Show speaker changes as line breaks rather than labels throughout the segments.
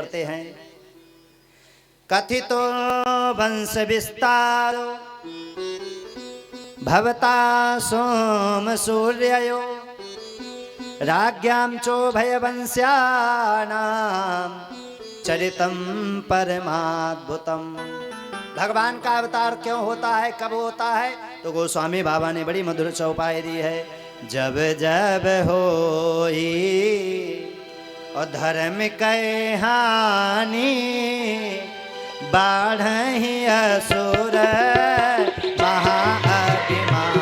करते हैं। कथितो वंश विस्तारो भवता सोम सूर्ययो राज्ञां चोभयवंश्यानां चरितं परमाद्भुतम्। भगवान का अवतार क्यों होता है, कब होता है, तो गोस्वामी बाबा ने बड़ी मधुर चौपाई दी है। जब जब होई और धर्म कै हानि बाढ़हि असुर महाअभिमान।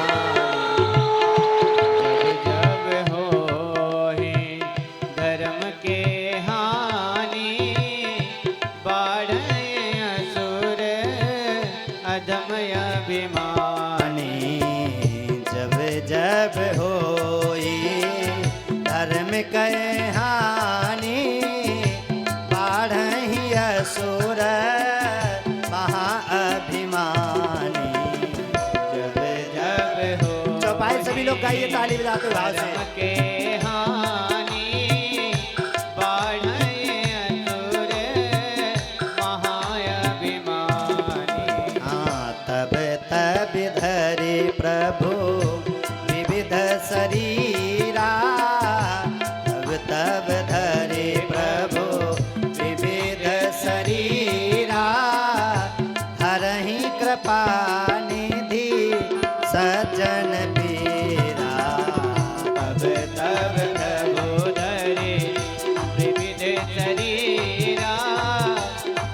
जब होहि धर्म के हानि बाढ़हि असुर अधम अभिमानी।
जब जब होई धर्म कै हानि बाढ़हि असुर महाअभिमानी।
जब जब हो
चौपाई सभी लोग गाइए ताली बजाते हुए भाव से।
धर्म के हानि बाढ़हि असुर महाअभिमानी।
हाँ तब तब धरे प्रभु विविध शरीरा, तब तब धरे प्रभु विविध शरीरा, हरहि कृपा निधि सज्जन पीरा।
तब तब प्रभु धरे विविध शरीरा,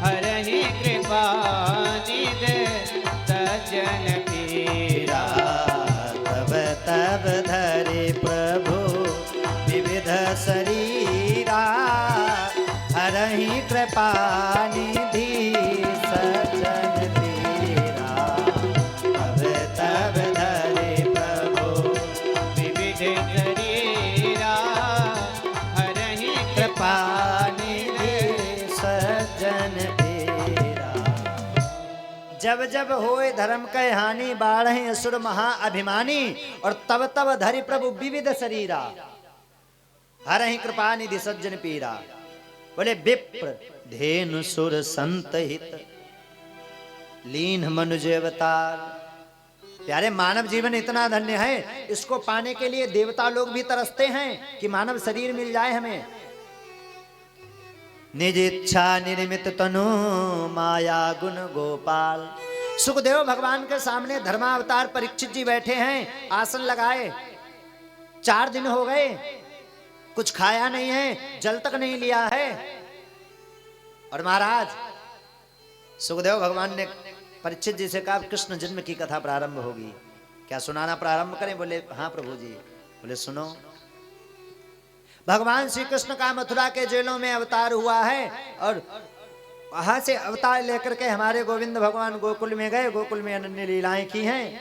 हरहि कृपा निधि सज्जन पीरा।
तब तब धरे प्रभु विविध शरीरा, हरहि कृपा निधि सज्जन पीरा। तब तब धरे प्रभु
विविध शरीरा, हरहि
कृपा निधि सज्जन पीरा। जब जब होए धर्म कै हानि बाढ़हि असुर महाअभिमानी, और तब तब धरि प्रभु विविध शरीरा, हरहि कृपा निधि सज्जन पीरा। बोले विप्र धेनु सुर संत हित लीन मनुज अवतार। प्यारे मानव जीवन इतना धन्य है, इसको पाने के लिए देवता लोग भी तरसते हैं कि मानव शरीर मिल जाए हमें। निज इच्छा निर्मित तनु माया गुण गोपाल। सुखदेव भगवान के सामने धर्मावतार परीक्षित जी बैठे हैं, आसन लगाए। 4 दिन हो गए, कुछ खाया नहीं है, जल तक नहीं लिया है। और महाराज सुखदेव भगवान ने परीक्षित जी से कहा कृष्ण जन्म की कथा प्रारंभ होगी, क्या सुनाना प्रारंभ करें? बोले हाँ प्रभु जी। बोले सुनो। भगवान श्री कृष्ण का मथुरा के जेलों में अवतार हुआ है, और वहां से अवतार लेकर के हमारे गोविंद भगवान गोकुल में गए। गोकुल में अनन्य लीलाएं की हैं,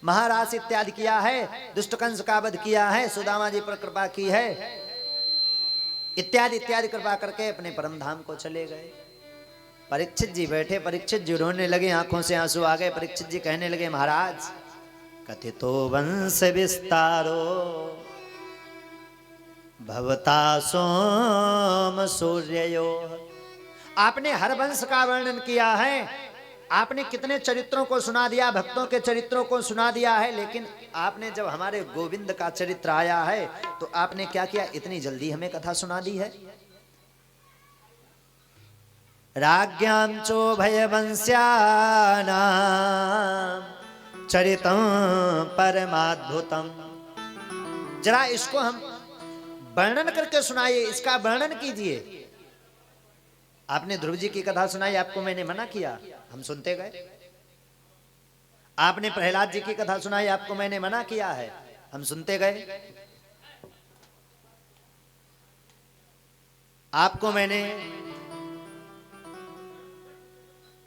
महारास इत्यादि किया है, दुष्ट कंस का वध किया है, सुदामा जी पर कृपा की है, इत्यादि इत्यादि कृपा करके अपने परम धाम को चले गए। परीक्षित जी बैठे, परीक्षित जी रोने लगे, आंखों से आंसू आ गए। परीक्षित जी कहने लगे महाराज कथितो वंश विस्तारो भवता सोम सूर्ययो। आपने हर वंश का वर्णन किया है, आपने कितने चरित्रों को सुना दिया, भक्तों के चरित्रों को सुना दिया है, लेकिन आपने जब हमारे गोविंद का चरित्र आया है तो आपने क्या किया, इतनी जल्दी हमें कथा सुना दी है। राज्ञां चोभयवंश्यानां चरितं परमाद्भुतम्। जरा इसको हम वर्णन करके सुनाइए, इसका वर्णन कीजिए। आपने ध्रुव जी की कथा सुनाई, आपको मैंने मना किया, हम सुनते गए। आपने प्रहलाद जी की कथा सुनाई, आपको मैंने मना किया है, हम सुनते गए। आपको मैंने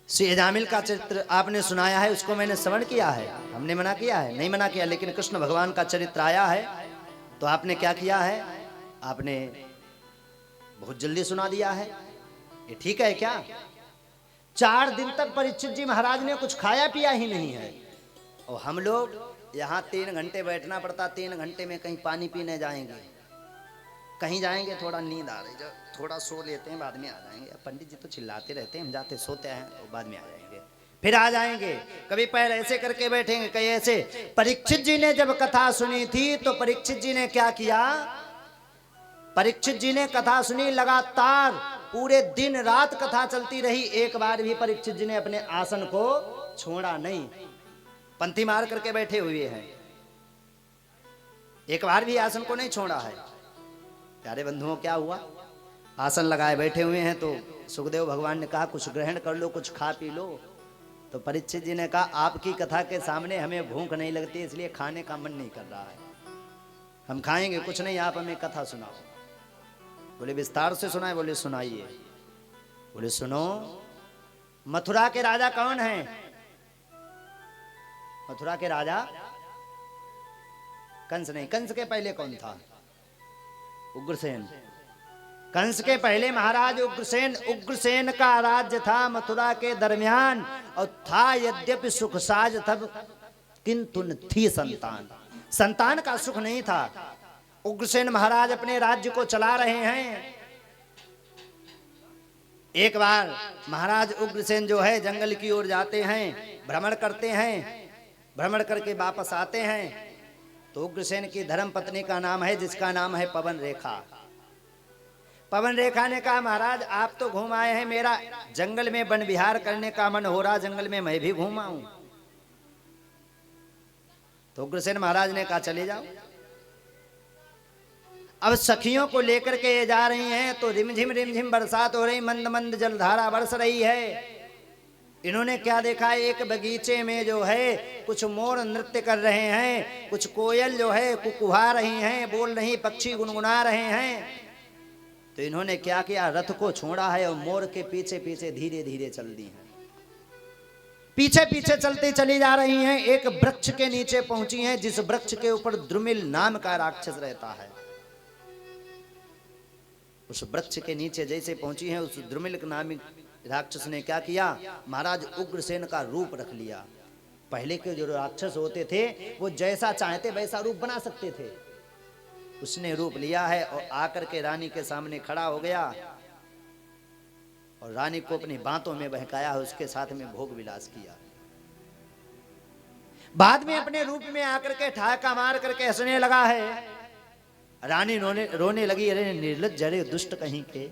श्री अजामिल का चरित्र आपने सुनाया है, उसको मैंने श्रवण किया है, हमने मना किया है? नहीं मना किया। लेकिन कृष्ण भगवान का चरित्र आया है तो आपने क्या किया है, आपने बहुत जल्दी सुना दिया है। ये ठीक है क्या? 4 दिन तक परीक्षित जी महाराज ने कुछ खाया पिया ही नहीं है, और हम लोग यहाँ 3 घंटे बैठना पड़ता, 3 घंटे में कहीं पानी पीने जाएंगे, कहीं जाएंगे, थोड़ा नींद आ रही, थोड़ा सो लेते हैं, बाद में आ जाएंगे। अब पंडित जी तो चिल्लाते रहते हैं, हम जाते सोते हैं, तो बाद में आ जाएंगे, फिर आ जाएंगे। कभी पैर ऐसे करके बैठेंगे, कहीं ऐसे। परीक्षित जी ने जब कथा सुनी थी तो परीक्षित जी ने क्या किया? परीक्षित जी ने कथा सुनी, लगातार पूरे दिन रात कथा चलती रही, एक बार भी परीक्षित जी ने अपने आसन को छोड़ा नहीं, पंथी मार करके बैठे हुए हैं, एक बार भी आसन को नहीं छोड़ा है। प्यारे बंधुओं, क्या हुआ? आसन लगाए बैठे हुए हैं तो सुखदेव भगवान ने कहा कुछ ग्रहण कर लो, कुछ खा पी लो। तो परीक्षित जी ने कहा आपकी कथा के सामने हमें भूख नहीं लगती, इसलिए खाने का मन नहीं कर रहा है, हम खाएंगे कुछ नहीं, आप हमें कथा सुनाओ। बोले विस्तार से सुनाए? बोले सुनाइए। बोले सुनो, मथुरा के राजा कौन है? मथुरा के राजा कंस नहीं, कंस के पहले कौन था? उग्रसेन। कंस के पहले महाराज उग्रसेन। उग्रसेन का राज्य था मथुरा के दरमियान, और था यद्यपि सुख साज तब, किंतु थी संतान, संतान का सुख नहीं था। उग्रसेन महाराज अपने राज्य को चला रहे हैं। एक बार महाराज उग्रसेन जो है जंगल की ओर जाते हैं, भ्रमण करते हैं, भ्रमण करके वापस आते हैं। तो उग्रसेन की धर्म पत्नी का नाम है, जिसका नाम है पवन रेखा। पवन रेखा ने कहा महाराज आप तो घूम आए हैं, मेरा जंगल में वन विहार करने का मन हो रहा, जंगल में मैं भी घूम आऊं। तो उग्रसेन महाराज ने कहा चले जाओ। अब सखियों को लेकर के ये जा रही हैं, तो रिमझिम बरसात हो रही, मंद मंद जलधारा बरस रही है। इन्होंने क्या देखा? एक बगीचे में जो है कुछ मोर नृत्य कर रहे हैं, कुछ कोयल जो है कुकुहा रही हैं, बोल रही, पक्षी गुनगुना रहे हैं। तो इन्होंने क्या किया? रथ को छोड़ा है और मोर के पीछे पीछे धीरे धीरे चल दी हैं, पीछे पीछे चलते चली जा रही हैं। एक वृक्ष के नीचे पहुंची हैं, जिस वृक्ष के ऊपर द्रुमिल नाम का राक्षस रहता है। उस वृक्ष के नीचे जैसे पहुंची हैं, उस द्रुमिल नामी राक्षस ने क्या किया? महाराज उग्रसेन का रूप रख लिया। पहले के जो राक्षस होते थे वो जैसा चाहते वैसा रूप बना सकते थे, उसने रूप लिया है और आकर के रानी के सामने खड़ा हो गया और रानी को अपनी बातों में बहकाया, उसके साथ में भोग विलास किया। बाद में अपने रूप में आकर के ठाका मार करके हंसने लगा है। रानी रोने लगी, अरे निर्लज्ज, अरे दुष्ट कहीं के,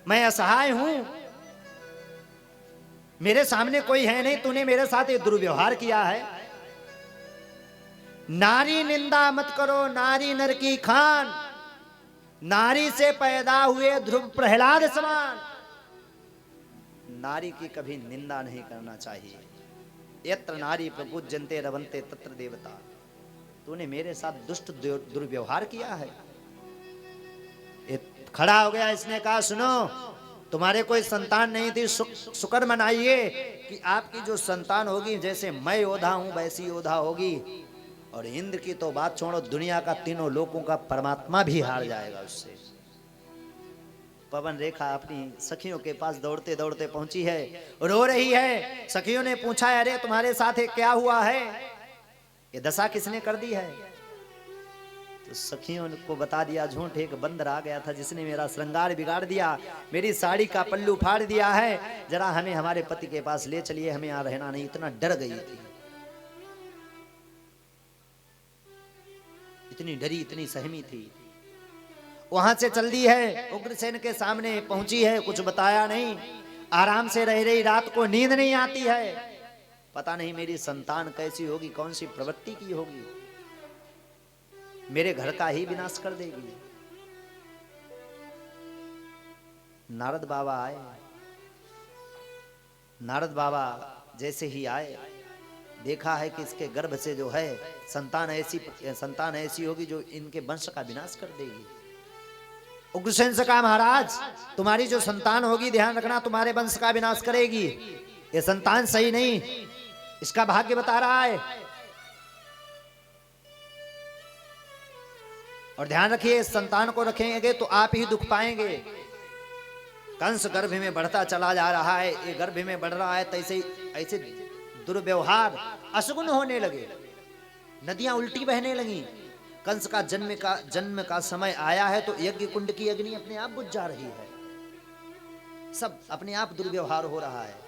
मैं असहाय हूं, मेरे सामने कोई है नहीं, तूने मेरे साथ ये दुर्व्यवहार किया है। नारी निंदा मत करो, नारी नर की खान, नारी से पैदा हुए ध्रुव प्रहलाद समान। नारी की कभी निंदा नहीं करना चाहिए। यत्र नारी प्रपूज्यन्ते रवन्ते तत्र देवता। तूने मेरे साथ दुष्ट दुर्व्यवहार किया है। खड़ा हो गया, इसने कहा सुनो, तुम्हारे कोई संतान नहीं थी, शुक्र मनाइए कि आपकी जो संतान होगी, जैसे मैं योद्धा हूं वैसी योद्धा होगी। और इंद्र की तो बात छोड़ो, दुनिया का तीनों लोगों का परमात्मा भी हार जाएगा उससे। पवन रेखा अपनी सखियों के पास दौड़ते दौड़ते पहुंची है, रो रही है। सखियों ने पूछा अरे तुम्हारे साथ क्या हुआ है, ये दशा किसने कर दी है? तो सखियों को बता दिया, झूठ, एक बंदर आ गया था जिसने मेरा श्रृंगार बिगाड़ दिया, मेरी साड़ी का पल्लू फाड़ दिया है, जरा हमें हमारे पति के पास ले चलिए, हमें यहाँ रहना नहीं। इतना डर गई थी, इतनी डरी, इतनी सहमी थी। वहां से चल दी है, उग्रसेन के सामने पहुंची है, कुछ बताया नहीं, आराम से रह रही, रात को नींद नहीं आती है। पता नहीं मेरी संतान कैसी होगी, कौन सी प्रवृत्ति की होगी, मेरे घर का ही विनाश कर देगी। नारद बाबा आए। नारद बाबा जैसे ही आए, देखा है कि इसके गर्भ से जो है संतान ऐसी होगी जो इनके वंश का विनाश कर देगी। उग्रसेन से कहा महाराज तुम्हारी जो संतान होगी ध्यान रखना, तुम्हारे वंश का विनाश करेगी। ये संतान सही नहीं, इसका भाग्य बता रहा है। और ध्यान रखिए, इस संतान को रखेंगे तो आप ही दुख पाएंगे। कंस गर्भ में बढ़ता चला जा रहा है, ये गर्भ में बढ़ रहा है, तो ऐसे दुर्व्यवहार अशुगुन होने लगे, नदियां उल्टी बहने लगी, कंस का जन्म का समय आया है तो यज्ञ कुंड की अग्नि अपने आप बुझ जा रही है, सब अपने आप दुर्व्यवहार हो रहा है।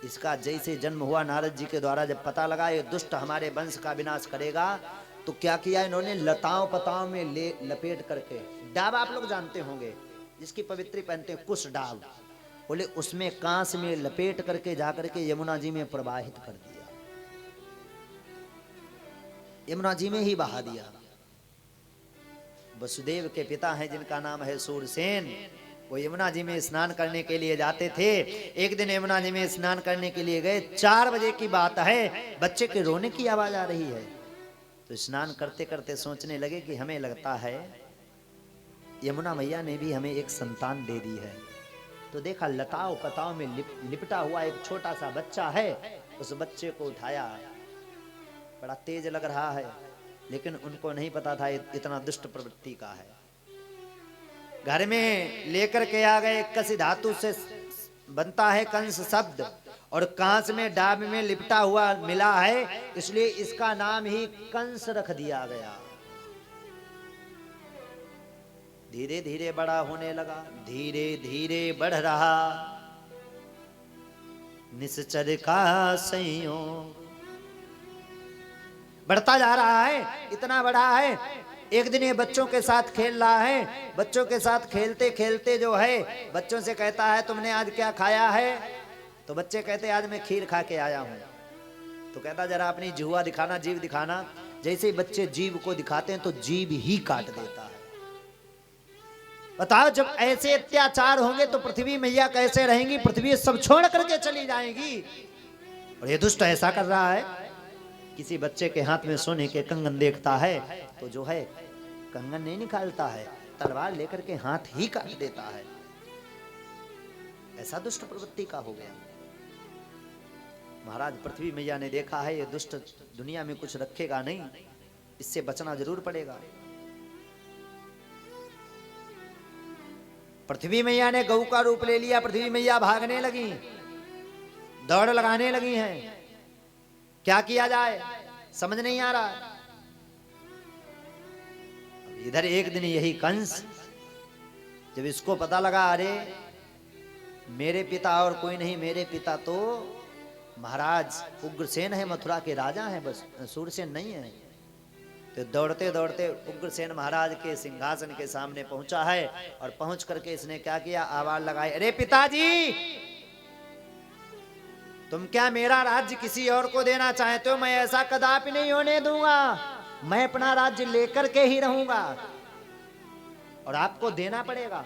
इसका जैसे जन्म हुआ, नारद जी के द्वारा जब पता लगा ये दुष्ट हमारे वंश का विनाश करेगा, तो क्या किया इन्होंने, लताओं पताओं में लपेट करके, डाब आप लोग जानते होंगे जिसकी पवित्री पहनते हैं, कुश डाब, बोले उसमें कांस में लपेट करके जाकर के यमुना जी में प्रवाहित कर दिया, यमुना जी में ही बहा दिया। वसुदेव के पिता हैं जिनका नाम है सूरसेन, वो यमुना जी में स्नान करने के लिए जाते थे। एक दिन यमुना जी में स्नान करने के लिए गए, 4 बजे की बात है, बच्चे के रोने की आवाज आ रही है। तो स्नान करते करते सोचने लगे कि हमें लगता है यमुना मैया ने भी हमें एक संतान दे दी है। तो देखा लताओं पताओं में लिपटा हुआ एक छोटा सा बच्चा है, उस बच्चे को उठाया, बड़ा तेज लग रहा है, लेकिन उनको नहीं पता था इतना दुष्ट प्रवृत्ति का है। घर में लेकर के आ गए, कसी धातु से बनता है कंस शब्द, और कांच में डाब में लिपटा हुआ मिला है, इसलिए इसका नाम ही कंस रख दिया गया। धीरे धीरे बड़ा होने लगा, धीरे धीरे बढ़ रहा, निश्चर का संयोग बढ़ता जा रहा है, इतना बड़ा है। एक दिन ये बच्चों के साथ खेल रहा है, बच्चों के साथ खेलते खेलते जो है बच्चों से कहता है तुमने आज क्या खाया है? तो बच्चे कहते आज मैं खीर खा के आया हूं। तो कहता जरा अपनी जुआ दिखाना, जीभ दिखाना। जैसे ही बच्चे जीभ को दिखाते हैं तो जीभ ही काट देता है। बताओ जब ऐसे अत्याचार होंगे तो पृथ्वी मैया कैसे रहेंगी? पृथ्वी सब छोड़ करके चली जाएगी। और ये दुष्ट ऐसा कर रहा है, किसी बच्चे के हाथ में सोने के कंगन देखता है तो जो है कंगन नहीं निकालता है, तलवार लेकर के हाथ ही काट देता है। ऐसा दुष्ट प्रवृत्ति का हो गया। महाराज पृथ्वी मैया ने देखा है ये दुष्ट दुनिया में कुछ रखेगा नहीं, इससे बचना जरूर पड़ेगा। पृथ्वी मैया ने गऊ का रूप ले लिया। पृथ्वी मैया भागने लगी, दौड़ लगाने लगी हैं। क्या किया जाए समझ नहीं आ रहा। इधर एक दिन यही कंस, जब इसको पता लगा अरे मेरे पिता और कोई नहीं, मेरे पिता तो महाराज उग्रसेन है, मथुरा के राजा हैं, बस सूरसेन नहीं है। तो दौड़ते दौड़ते उग्रसेन महाराज के सिंहासन के सामने पहुंचा है, और पहुंच करके इसने क्या किया, आवाज लगाई, अरे पिताजी तुम क्या मेरा राज्य किसी और को देना चाहते हो? मैं ऐसा कदापि नहीं होने दूंगा, मैं अपना राज्य लेकर के ही रहूंगा और आपको देना पड़ेगा।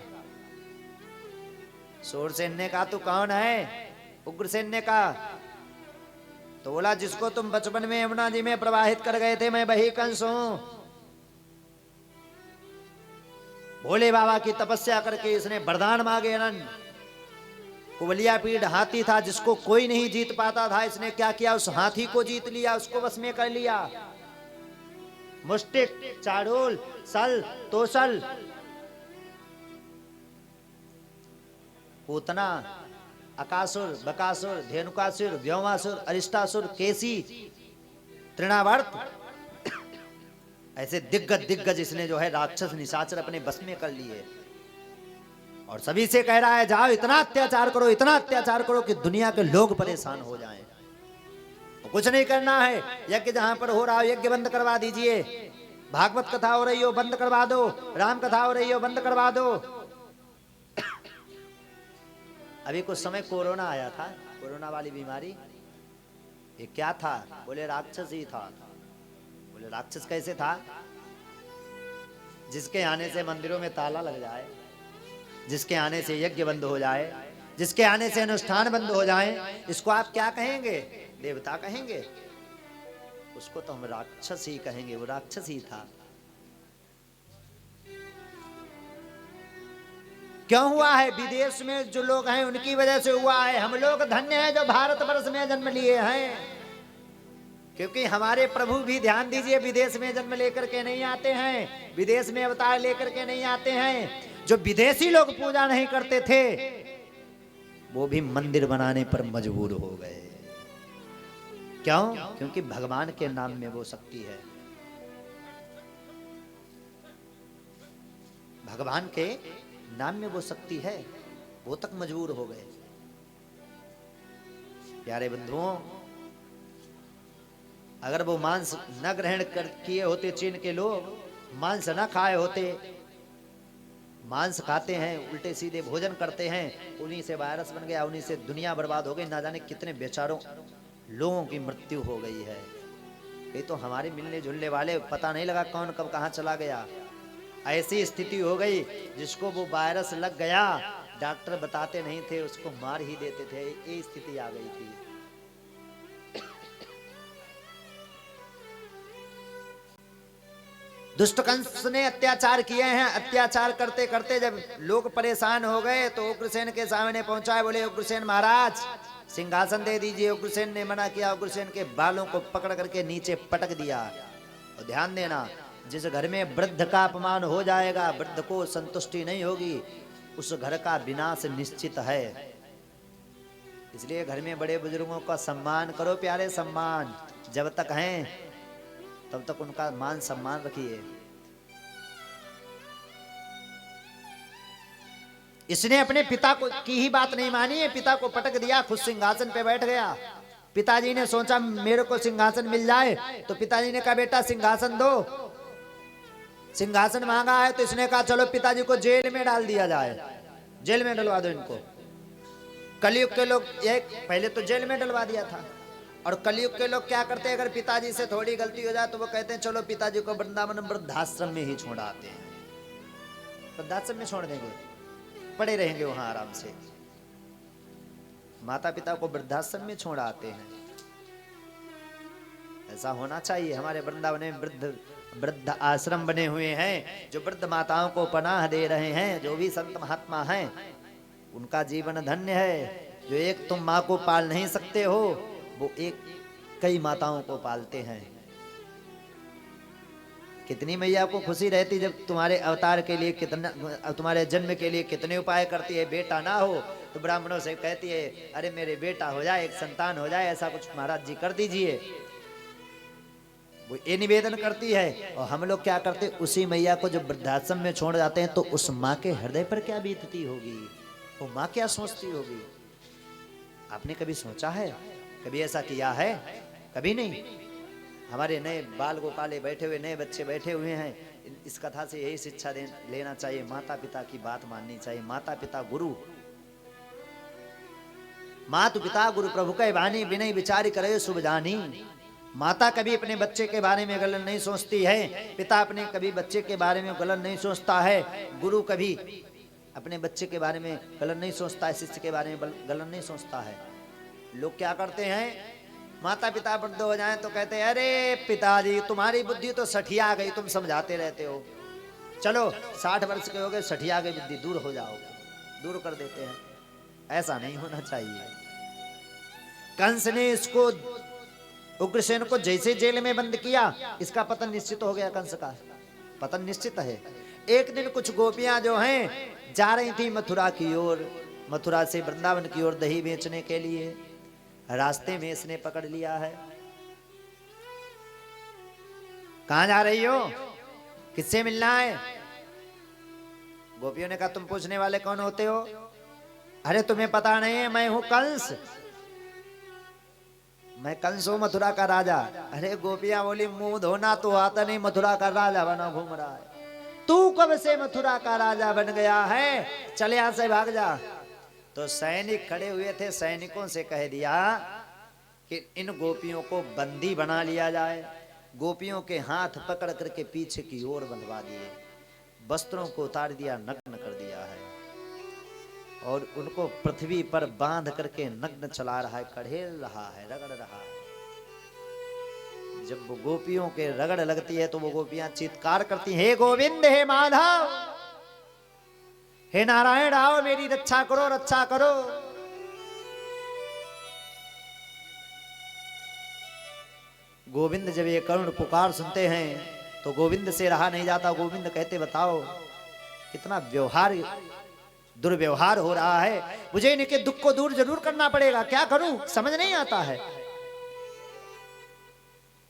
सूरसेन ने कहा तू कौन है? उग्रसेन ने कहा, तो बोला जिसको तुम बचपन में यमुना जी में प्रवाहित कर गए थे, मैं वही कंस हूं। भोले बाबा की तपस्या करके इसने वरदान मांगे अनंत। कुबलिया पीढ़ हाथी था जिसको कोई नहीं जीत पाता था, इसने क्या किया, उस हाथी को जीत लिया, उसको वश में कर लिया। मुष्टिक, चाड़ूल, सल, तोसल, पूतना, अकासुर, बकासुर, धेनुकासुर, व्योमासुर, अरिष्टासुर, केसी, तृणावर्त, ऐसे दिग्गज इसने जो है राक्षस निशाचर अपने बस में कर लिए। और सभी से कह रहा है जाओ इतना अत्याचार करो, इतना अत्याचार करो कि दुनिया के लोग परेशान हो जाएं। तो कुछ नहीं करना है, यज्ञ जहां पर हो रहा हो यज्ञ बंद करवा दीजिए, भागवत कथा हो रही हो बंद करवा दो, राम कथा हो रही हो बंद करवा दो। अभी कुछ समय कोरोना आया था, कोरोना वाली बीमारी, ये क्या था? बोले राक्षस ही था। बोले राक्षस कैसे था? जिसके आने से मंदिरों में ताला लग जाए, जिसके आने से यज्ञ बंद हो जाए, जिसके आने से अनुष्ठान बंद हो जाए, इसको आप क्या कहेंगे? देवता कहेंगे? उसको तो हम राक्षस ही कहेंगे। वो राक्षस ही था। क्यों हुआ है? विदेश में जो लोग हैं उनकी वजह से हुआ है। हम लोग धन्य हैं जो भारतवर्ष में जन्म लिए हैं, क्योंकि हमारे प्रभु भी, ध्यान दीजिए, विदेश में जन्म लेकर के नहीं आते हैं, विदेश में अवतार लेकर के नहीं आते हैं। जो विदेशी लोग पूजा नहीं करते थे वो भी मंदिर बनाने पर मजबूर हो गए। क्यों? क्योंकि भगवान के नाम में वो शक्ति है। भगवान के नाम में वो शक्ति है, वो तक मजबूर हो गए। प्यारे बंधुओं, अगर वो मांस न ग्रहण कर किए होते, चीन के लोग मांस न खाए होते, मांस खाते हैं, उल्टे सीधे भोजन करते हैं, उन्हीं से वायरस बन गया, उन्हीं से दुनिया बर्बाद हो गई, ना जाने कितने बेचारों लोगों की मृत्यु हो गई है। ये तो हमारे मिलने जुलने वाले पता नहीं लगा कौन कब कहां चला गया। ऐसी स्थिति हो गई, जिसको वो वायरस लग गया, डॉक्टर बताते नहीं थे, उसको मार ही देते थे। ये स्थिति आ गई थी। दुष्ट कंस ने अत्याचार किए हैं। अत्याचार करते करते जब लोग परेशान हो गए तो उग्रसेन के सामने पहुंचाए, बोले उग्रसेन महाराज सिंहासन दे दीजिए। उग्रसेन ने मना किया। उग्रसेन के बालों को पकड़ करके नीचे पटक दिया। और ध्यान देना, जिस घर में वृद्ध का अपमान हो जाएगा, वृद्ध को संतुष्टि नहीं होगी, उस घर का विनाश निश्चित है। इसलिए घर में बड़े बुजुर्गों का सम्मान करो प्यारे, सम्मान जब तक हैं तब तक उनका मान सम्मान रखिए। इसने अपने पिता को की ही बात नहीं मानी है, पिता को पटक दिया, खुद सिंहासन पे बैठ गया। पिताजी ने सोचा मेरे को सिंहासन मिल जाए, तो पिताजी ने कहा बेटा सिंहासन दो। सिंहासन मांगा है तो इसने कहा चलो पिताजी को जेल में डाल दिया जाए, जेल में डलवा दो इनको। कलयुग के लोग एक पहले तो जेल में डलवा दिया था, और कलयुग के लोग क्या करते हैं, अगर पिताजी से थोड़ी गलती हो जाए तो वो कहते हैं चलो पिताजी को वृंदावन वृद्धाश्रम में ही छोड़ आते हैं। वृद्धाश्रम में छोड़ देंगे, पड़े रहेंगे वहां आराम से। माता पिता को वृद्धाश्रम में छोड़ आते हैं। ऐसा होना चाहिए। हमारे वृंदावन में वृद्ध आश्रम बने हुए हैं, जो वृद्ध माताओं को पनाह दे रहे हैं। जो भी संत महात्मा हैं उनका जीवन धन्य है। जो एक तुम माँ को पाल नहीं सकते हो, वो एक कई माताओं को पालते हैं। कितनी मैया को खुशी रहती जब तुम्हारे अवतार के लिए कितना, तुम्हारे जन्म के लिए कितने उपाय करती है। बेटा ना हो तो ब्राह्मणों से कहती है अरे मेरे बेटा हो जाए, एक संतान हो जाए, ऐसा कुछ महाराज जी कर दीजिए। वो ये निवेदन करती है। और हम लोग क्या करते, उसी मैया को जब वृद्धाश्रम में छोड़ जाते हैं तो उस माँ के हृदय पर क्या बीतती होगी, वो माँ क्या सोचती होगी। आपने कभी सोचा है, कभी ऐसा किया है? कभी नहीं। हमारे नए बाल गोपाले बैठे हुए, नए बच्चे बैठे हुए हैं, इस कथा से यही शिक्षा लेना चाहिए। माता पिता की बात माननी चाहिए। माता पिता गुरु, मातु पिता गुरु प्रभु के वाणी, विनय विचार करे शुभ जानी। माता कभी अपने बच्चे के बारे में गलत नहीं सोचती है, पिता अपने कभी बच्चे के बारे में गलत नहीं सोचता है, गुरु कभी अपने बच्चे के बारे में गलत नहीं सोचता है, शिष्य के बारे में गलत नहीं सोचता है। लोग क्या करते हैं, माता पिता वृद्ध हो जाएं तो कहते हैं अरे पिताजी तुम्हारी बुद्धि तो सठिया गई, तुम समझाते रहते हो, चलो 60 वर्ष के हो गए, सठिया गई बुद्धि, दूर हो जाओगे, दूर कर देते हैं। ऐसा नहीं होना चाहिए। कंस ने इसको, उग्रसेन को जैसे जेल में बंद किया, इसका पतन निश्चित हो गया। कंस का पतन निश्चित है। एक दिन कुछ गोपियां जो हैं जा रही थी मथुरा की ओर, मथुरा से वृंदावन की ओर दही बेचने के लिए। रास्ते में इसने पकड़ लिया है। कहां जा रही हो, किससे मिलना है? गोपियों ने कहा तुम पूछने वाले कौन होते हो? अरे तुम्हें पता नहीं है, मैं हूं कंस, मैं कंस हूं मथुरा का राजा। अरे गोपियां बोली मुंह धोना तो आता नहीं, मथुरा का राजा बना घूम रहा है। तू कब से मथुरा का राजा बन गया है, चले यहां से भाग जा। तो सैनिक खड़े हुए थे, सैनिकों से कह दिया कि इन गोपियों को बंदी बना लिया जाए। गोपियों के हाथ पकड़ करके पीछे की ओर बंधवा दिए, वस्त्रों को उतार दिया, नग्न कर दिया है, और उनको पृथ्वी पर बांध करके नग्न चला रहा है, कढ़ेल रहा है, रगड़ रहा है। जब वो गोपियों के रगड़ लगती है तो वो गोपियां चित्कार करती हैं, हे गोविंद, हे माधव, हे नारायण, आओ मेरी रक्षा करो, रक्षा करो। गोविंद जब ये करुण पुकार सुनते हैं तो गोविंद से रहा नहीं जाता। गोविंद कहते बताओ कितना व्यवहार, दुर्व्यवहार हो रहा है, मुझे इनके दुख को दूर जरूर करना पड़ेगा, क्या करूं समझ नहीं आता है।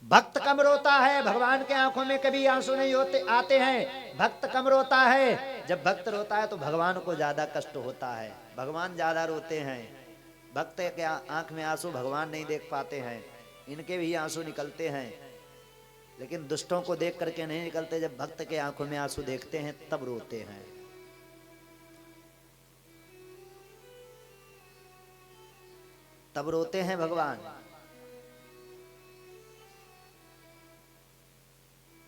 भक्त कम रोता है, भगवान के आंखों में कभी आंसू नहीं होते आते हैं। भक्त कम रोता है, जब भक्त रोता है तो भगवान को ज्यादा कष्ट होता है, भगवान ज्यादा रोते हैं। भक्त के आंख में आंसू भगवान नहीं देख पाते हैं, इनके भी आंसू निकलते हैं, लेकिन दुष्टों को देख करके नहीं निकलते। जब भक्त के आंखों में आंसू देखते हैं तब रोते हैं। तब रोते हैं भगवान।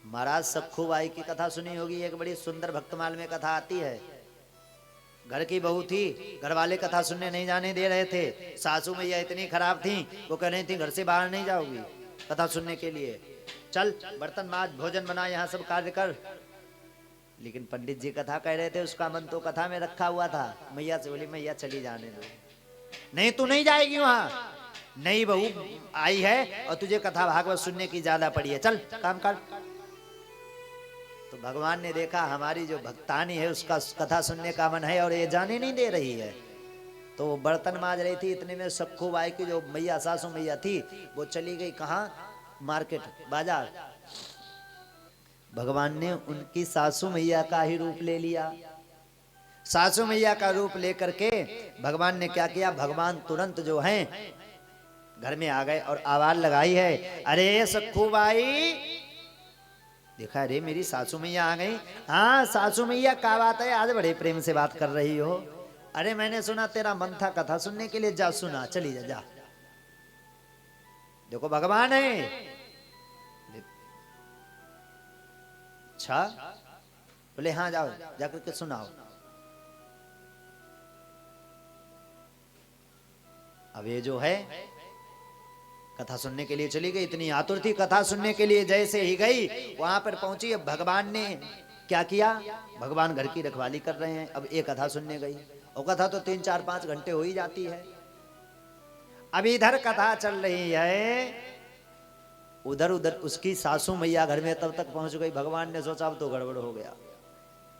महाराज सखूबाई की कथा सुनी होगी, एक बड़ी सुंदर भक्तमाल में कथा आती है। घर की बहू थी, घर वाले कथा सुनने नहीं जाने दे रहे थे। सासू मैया इतनी खराब थी, वो कह रही थी घर से बाहर नहीं जाओगी कथा सुनने के लिए, चल बर्तन माज, भोजन बना, यहाँ सब कार्य कर। लेकिन पंडित जी कथा कह रहे थे, उसका मन तो कथा में रखा हुआ था। मैया से बोली, मैया चली जाने दो। नहीं तू नहीं जाएगी वहां, नहीं बहू आई है और तुझे कथा भागवत सुनने की ज्यादा पड़ी है, चल काम कर। तो भगवान ने देखा हमारी जो भक्तानी है उसका कथा सुनने का मन है और ये जाने नहीं दे रही है, तो वो बर्तन माज रही थी। इतने में सखूबाई की जो मैया सासू मैया थी वो चली गई कहाँ, मार्केट बाजार। भगवान ने उनकी सासू मैया का ही रूप ले लिया। सासू मैया का रूप लेकर के भगवान ने क्या किया, भगवान तुरंत जो है घर में आ गए और आवाज लगाई है, अरे सखूबाई, देखा अरे मेरी सासू मैया आ गई। हाँ सासू मैया क्या बात है, आज बड़े प्रेम से बात कर रही हो। अरे मैंने सुना तेरा मन था कथा सुनने के लिए, जा सुना, चली जा जा। देखो भगवान है। अच्छा बोले हाँ जाओ, जाकर के सुनाओ। अब ये जो है कथा सुनने के लिए चली गई, इतनी आतुर थी कथा सुनने के लिए। जैसे ही गई वहां पर पहुंची, अब भगवान ने क्या किया, भगवान घर की रखवाली कर रहे हैं। अब एक कथा सुनने गई और कथा तो 3, 4, 5 घंटे हो ही जाती है। अब इधर कथा चल रही है, उधर उधर उसकी सासू मैया घर में तब तक पहुंच गई। भगवान ने सोचा अब तो गड़बड़ हो गया,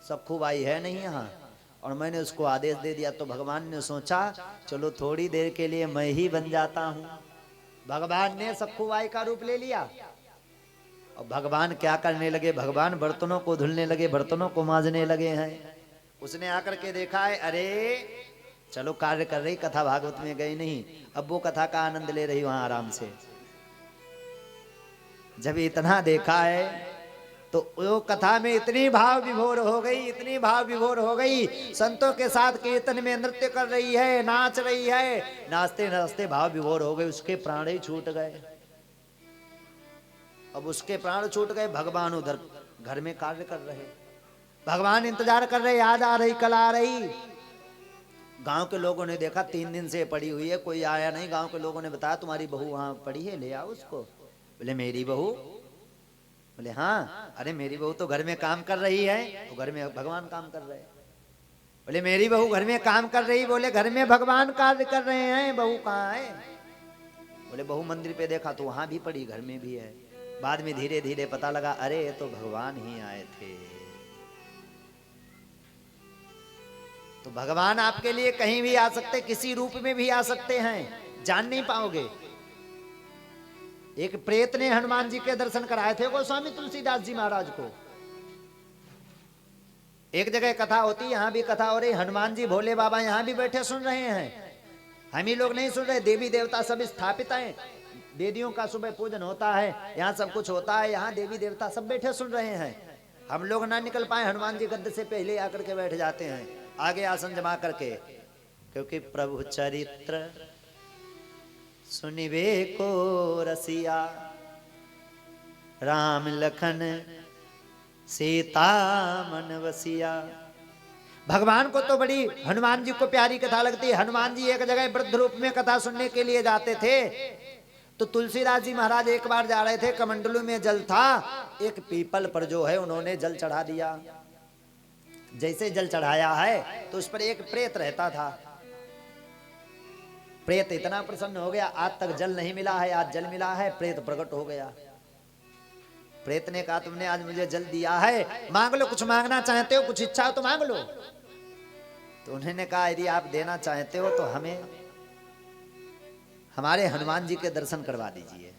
सखूबाई है नहीं यहाँ, और मैंने उसको आदेश दे दिया। तो भगवान ने सोचा चलो थोड़ी देर के लिए मैं ही बन जाता हूं। भगवान ने सखूबाई का रूप ले लिया और भगवान क्या करने लगे, भगवान बर्तनों को धुलने लगे, बर्तनों को मांजने लगे हैं। उसने आकर के देखा है, अरे चलो कार्य कर रही, कथा भागवत में गई नहीं, अब वो कथा का आनंद ले रही वहां आराम से। जब इतना देखा है तो वो कथा में इतनी भाव विभोर हो गई, इतनी भाव विभोर हो गई, संतों के साथ कीर्तन में नृत्य कर रही है, नाच रही है, नाचते नाचते भाव विभोर हो गई, उसके प्राण ही छूट गए। अब उसके प्राण छूट गए, भगवान उधर घर में कार्य कर रहे, भगवान इंतजार कर रहे, आज आ रही कल आ रही। गांव के लोगों ने देखा 3 दिन से पड़ी हुई है, कोई आया नहीं। गांव के लोगों ने बताया तुम्हारी बहू वहां पड़ी है, ले आओ उसको। बोले मेरी बहू? बोले हाँ। अरे मेरी बहू तो घर में काम कर रही है, तो घर में भगवान काम कर रहे हैं। बोले मेरी बहू घर में काम कर रही, बोले घर में भगवान कार्य कर रहे हैं, बहू कहाँ है? बोले बहू मंदिर पे देखा तो वहां भी पड़ी, घर में भी है। बाद में धीरे धीरे पता लगा, अरे ये तो भगवान ही आए थे। तो भगवान आपके लिए कहीं भी आ सकते, किसी रूप में भी आ सकते हैं, जान नहीं पाओगे। एक प्रेत ने हनुमान जी के दर्शन कराए थे गोस्वामी तुलसीदास जी महाराज को। एक जगह कथा होती, यहां भी कथा हो रही, हनुमान जी भोले बाबा यहां भी बैठे सुन रहे हैं, हम ही लोग नहीं सुन रहे। देवी देवता सब स्थापित हैं, वेदियों का सुबह पूजन होता है, यहाँ सब कुछ होता है, यहाँ देवी देवता सब बैठे सुन रहे हैं। हम लोग ना निकल पाए, हनुमान जी गद्दे से पहले आकर के बैठ जाते हैं, आगे आसन जमा करके, क्योंकि प्रभु चरित्र सुनिवे को रसिया, राम लखन सीता मन वसिया। भगवान को तो बड़ी हनुमान जी को प्यारी कथा लगती है। हनुमान जी एक जगह वृद्ध रूप में कथा सुनने के लिए जाते थे, तो तुलसीदास जी महाराज एक बार जा रहे थे, कमंडलू में जल था, एक पीपल पर जो है उन्होंने जल चढ़ा दिया। जैसे जल चढ़ाया है तो उस पर एक प्रेत रहता था। प्रेत इतना प्रसन्न हो गया, आज तक जल नहीं मिला है, आज जल मिला है, प्रेत प्रकट हो गया। प्रेत ने कहा तुमने आज मुझे जल दिया है, मांग लो, कुछ मांगना चाहते हो, कुछ इच्छा हो तो मांग लो। तो उन्होंने कहा यदि आप देना चाहते हो तो हमें हमारे हनुमान जी के दर्शन करवा दीजिए।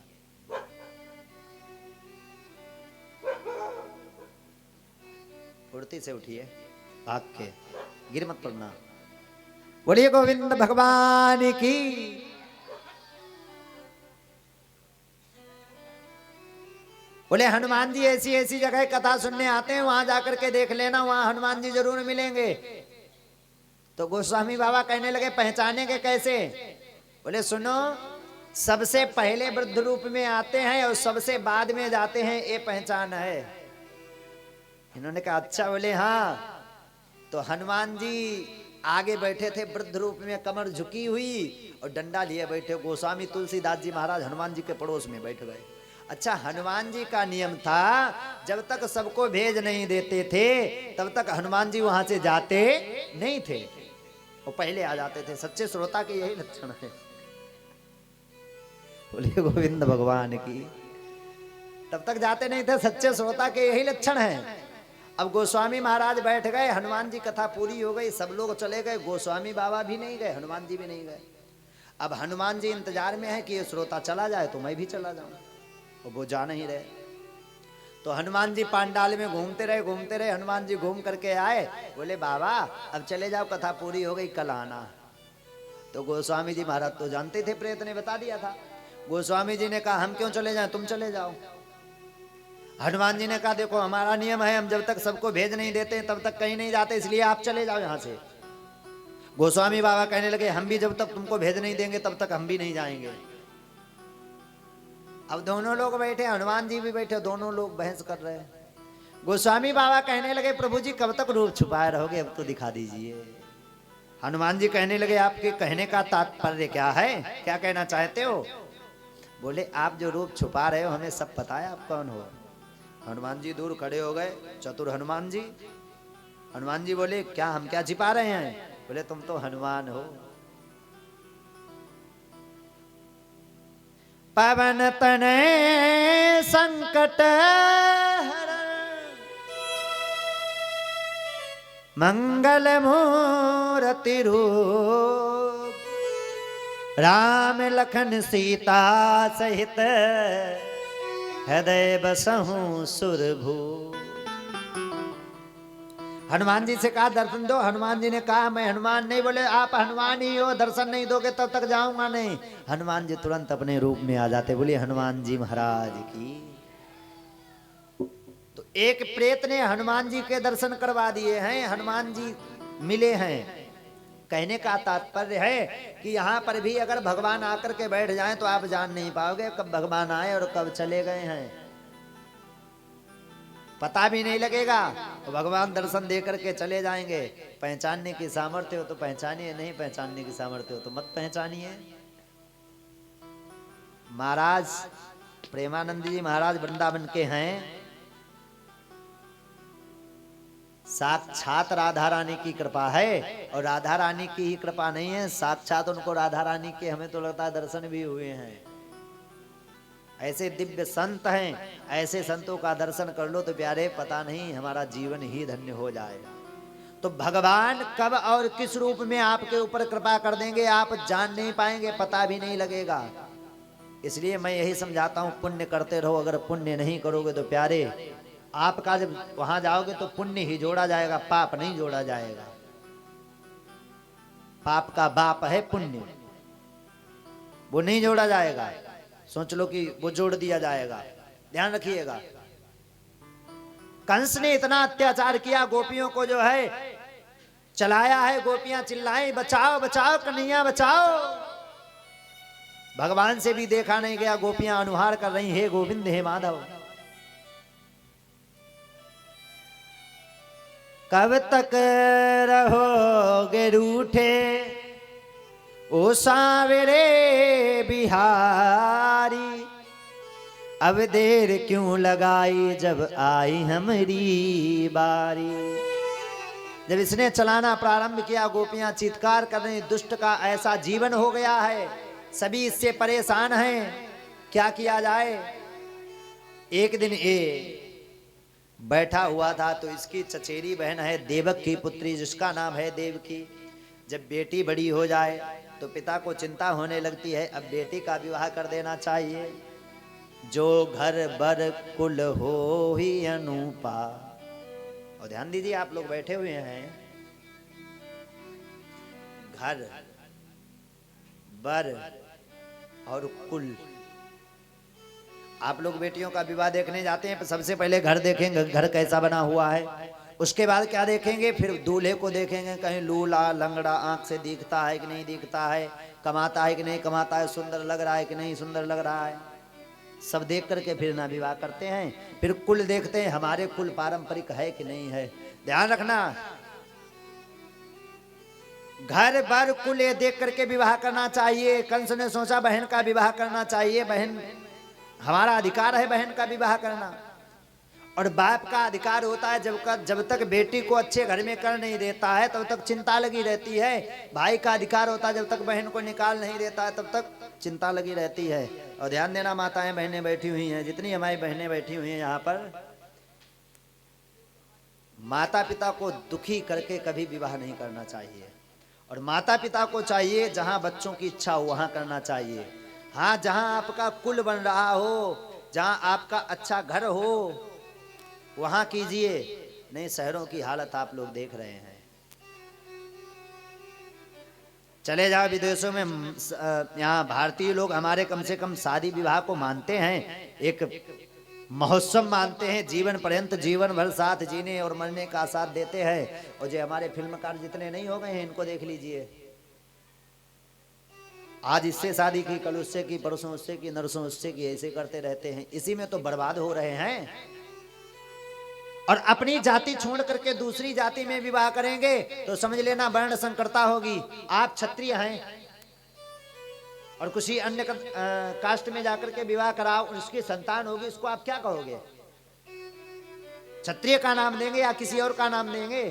फुर्ती से उठिए, भाग के गिर मत पड़ना। बोलिए गोविंद भगवान की। बोले हनुमान जी ऐसी ऐसी जगह कथा सुनने आते हैं, वहां जाकर के देख लेना, वहां हनुमान जी जरूर मिलेंगे। तो गोस्वामी बाबा कहने लगे पहचानेंगे कैसे? बोले सुनो, सबसे पहले वृद्ध रूप में आते हैं और सबसे बाद में जाते हैं, ये पहचान है। इन्होंने कहा अच्छा। बोले हाँ। तो हनुमान जी आगे बैठे थे वृद्ध रूप में, कमर झुकी हुई और डंडा लिए बैठे। गोस्वामी तुलसीदास जी महाराज हनुमान जी के पड़ोस में बैठ गए। अच्छा, हनुमान जी का नियम था जब तक सबको भेज नहीं देते थे तब तक हनुमान जी वहां से जाते नहीं थे, वो पहले आ जाते थे। सच्चे श्रोता के यही लक्षण है। बोलिए गोविंद भगवान की। तब तक जाते नहीं थे, सच्चे श्रोता के यही लक्षण है। अब गोस्वामी महाराज बैठ गए, हनुमान जी कथा पूरी हो गई, सब लोग चले गए, गोस्वामी बाबा भी नहीं गए, हनुमान जी भी नहीं गए। अब हनुमान जी इंतजार में है कि ये श्रोता चला जाए तो मैं भी चला जाऊं, और वो जा नहीं रहे। तो हनुमान जी पांडाल में घूमते रहे। हनुमान जी घूम करके आए, बोले बाबा अब चले जाओ, कथा पूरी हो गई, कल आना। तो गोस्वामी जी महाराज तो जानते थे, प्रेत ने बता दिया था। गोस्वामी जी ने कहा हम क्यों चले जाएं, तुम चले जाओ। हनुमान जी ने कहा देखो हमारा नियम है, हम जब तक सबको भेज नहीं देते तब तक कहीं नहीं जाते, इसलिए आप चले जाओ यहाँ से। गोस्वामी बाबा कहने लगे हम भी जब तक तुमको भेज नहीं देंगे तब तक हम भी नहीं जाएंगे। अब दोनों लोग बैठे, हनुमान जी भी बैठे, दोनों लोग बहस कर रहे हैं। गोस्वामी बाबा कहने लगे प्रभु जी कब तक रूप छुपाए रहोगे, अब तो दिखा दीजिए। हनुमान जी कहने लगे आपके कहने का तात्पर्य क्या है, क्या कहना चाहते हो? बोले आप जो रूप छुपा रहे हो हमें सब पता है आप कौन हो। हनुमान जी दूर खड़े हो गए, चतुर हनुमान जी। हनुमान जी बोले क्या, हम क्या छिपा रहे हैं? बोले तुम तो हनुमान हो। पवन तनय संकट हरण, मंगल मूर्ति रूप, राम लखन सीता सहित हृदय बसहु सुरभू। हनुमान जी से कहा दर्शन दो। हनुमान जी ने कहा मैं हनुमान नहीं। बोले आप हनुमान ही हो, दर्शन नहीं दोगे तब तक जाऊंगा नहीं। हनुमान जी तुरंत अपने रूप में आ जाते। बोले हनुमान जी महाराज की। तो एक प्रेत ने हनुमान जी के दर्शन करवा दिए हैं, हनुमान जी मिले हैं। कहने का तात्पर्य है कि यहाँ पर भी अगर भगवान आकर के बैठ जाएं तो आप जान नहीं पाओगे कब भगवान आए और कब चले गए हैं, पता भी नहीं लगेगा। तो भगवान दर्शन दे करके चले जाएंगे। पहचानने की सामर्थ्य हो तो पहचानिए, नहीं पहचानने की सामर्थ्य हो तो मत पहचानिए। महाराज प्रेमानंद जी महाराज वृंदावन के हैं, साक्षात राधा रानी की कृपा है। और राधा रानी की ही कृपा नहीं है, साक्षात उनको राधा रानी के हमें तो लगता है दर्शन भी हुए हैं। ऐसे दिव्य संत हैं, ऐसे संतों का दर्शन कर लो तो प्यारे पता नहीं हमारा जीवन ही धन्य हो जाएगा। तो भगवान कब और किस रूप में आपके ऊपर कृपा कर देंगे आप जान नहीं पाएंगे, पता भी नहीं लगेगा। इसलिए मैं यही समझाता हूं पुण्य करते रहो। अगर पुण्य नहीं करोगे तो प्यारे आपका जब वहां जाओगे तो पुण्य ही जोड़ा जाएगा, पाप नहीं जोड़ा जाएगा। पाप का बाप है पुण्य, वो नहीं जोड़ा जाएगा। सोच लो कि वो जोड़ दिया जाएगा, ध्यान रखिएगा। कंस ने इतना अत्याचार किया, गोपियों को जो है चलाया है, गोपियां चिल्लाई बचाओ बचाओ कन्हैया बचाओ। भगवान से भी देखा नहीं गया, गोपियां अनुहार कर रही हे गोविंद हे माधव। कब तक रहोगे रूठे ओ सावरे बिहारी, अब देर क्यों लगाई जब आई हमारी बारी। जब इसने चलाना प्रारंभ किया गोपियां चीत्कार कर रही, दुष्ट का ऐसा जीवन हो गया है, सभी इससे परेशान हैं, क्या किया जाए। एक दिन ये बैठा हुआ था तो इसकी चचेरी बहन है देवक की पुत्री जिसका नाम है देवकी। जब बेटी बड़ी हो जाए तो पिता को चिंता होने लगती है, अब बेटी का विवाह कर देना चाहिए। जो घर बर कुल हो ही अनुपा, और ध्यान दीजिए, आप लोग बैठे हुए हैं, घर, बर और कुल। आप लोग बेटियों का विवाह देखने जाते हैं, सबसे पहले घर देखेंगे, घर कैसा बना हुआ है। उसके बाद क्या देखेंगे, फिर दूल्हे को देखेंगे, कहीं लूला लंगड़ा आंख से दिखता है कि नहीं दिखता है, कमाता है कि नहीं कमाता है, सुंदर लग रहा है कि नहीं सुंदर लग रहा है। सब देख करके फिर ना विवाह करते हैं। फिर कुल देखते हैं, हमारे कुल पारंपरिक है कि नहीं है। ध्यान रखना, घर बर कुल ये देख करके विवाह करना चाहिए। कंस ने सोचा बहन का विवाह करना चाहिए, बहन हमारा अधिकार है बहन का विवाह करना। और बाप का अधिकार होता है, जब तक बेटी को अच्छे घर में कर नहीं देता है तब तक चिंता लगी रहती है। भाई का अधिकार होता है, जब तक बहन को निकाल नहीं देता है तब तक चिंता लगी रहती है। और ध्यान देना, माताएं बहनें बैठी हुई हैं, जितनी हमारी बहनें बैठी हुई हैं यहाँ पर, माता पिता को दुखी करके कभी विवाह नहीं करना चाहिए। और माता पिता को चाहिए जहां बच्चों की इच्छा हो वहां करना चाहिए। हाँ, जहां आपका कुल बन रहा हो, जहां आपका अच्छा घर हो, वहां कीजिए। नहीं, शहरों की हालत आप लोग देख रहे हैं। चले जाओ विदेशों में, यहाँ भारतीय लोग हमारे कम से कम शादी विवाह को मानते हैं, एक महोत्सव मानते हैं, जीवन पर्यंत जीवन भर साथ जीने और मरने का साथ देते हैं। और जो हमारे फिल्मकार जितने नहीं हो गए हैं, इनको देख लीजिए, आज इससे शादी की, कल उससे की, परसों उससे की, नरसों उससे की, ऐसे करते रहते हैं। इसी में तो बर्बाद हो रहे हैं। और अपनी जाति छोड़ करके दूसरी जाति में विवाह करेंगे तो समझ लेना वर्ण संकरता होगी। आप क्षत्रिय हैं और किसी अन्य कास्ट में जाकर के विवाह कराओ, उसकी संतान होगी, उसको आप क्या कहोगे? क्षत्रिय का नाम देंगे या किसी और का नाम देंगे?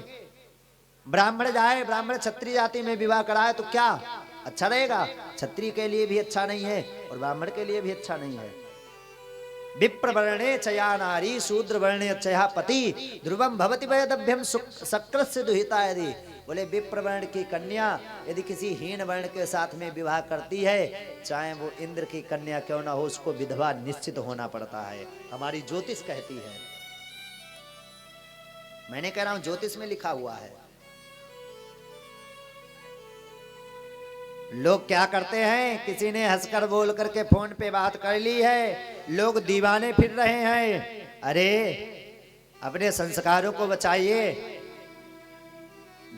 ब्राह्मण जाए, ब्राह्मण क्षत्रिय जाति में विवाह कराए तो क्या अच्छा रहेगा? क्षत्रिय के लिए भी अच्छा नहीं है और ब्राह्मण के लिए भी अच्छा नहीं है। विप्र वर्णे चया नारी, शूद्र वर्णे चया पति, ध्रुवम भवति वैदभ्यम सक्रस्य दुहिता। यदि बोले विप्र वर्ण की कन्या यदि किसी हीन वर्ण के साथ में विवाह करती है, चाहे वो इंद्र की कन्या क्यों ना हो, उसको विधवा निश्चित होना पड़ता है। हमारी ज्योतिष कहती है, मैंने कह रहा हूं, ज्योतिष में लिखा हुआ है। लोग क्या करते हैं, किसी ने हंसकर बोल करके फोन पे बात कर ली है, लोग दीवाने फिर रहे हैं। अरे अपने संस्कारों को बचाइए।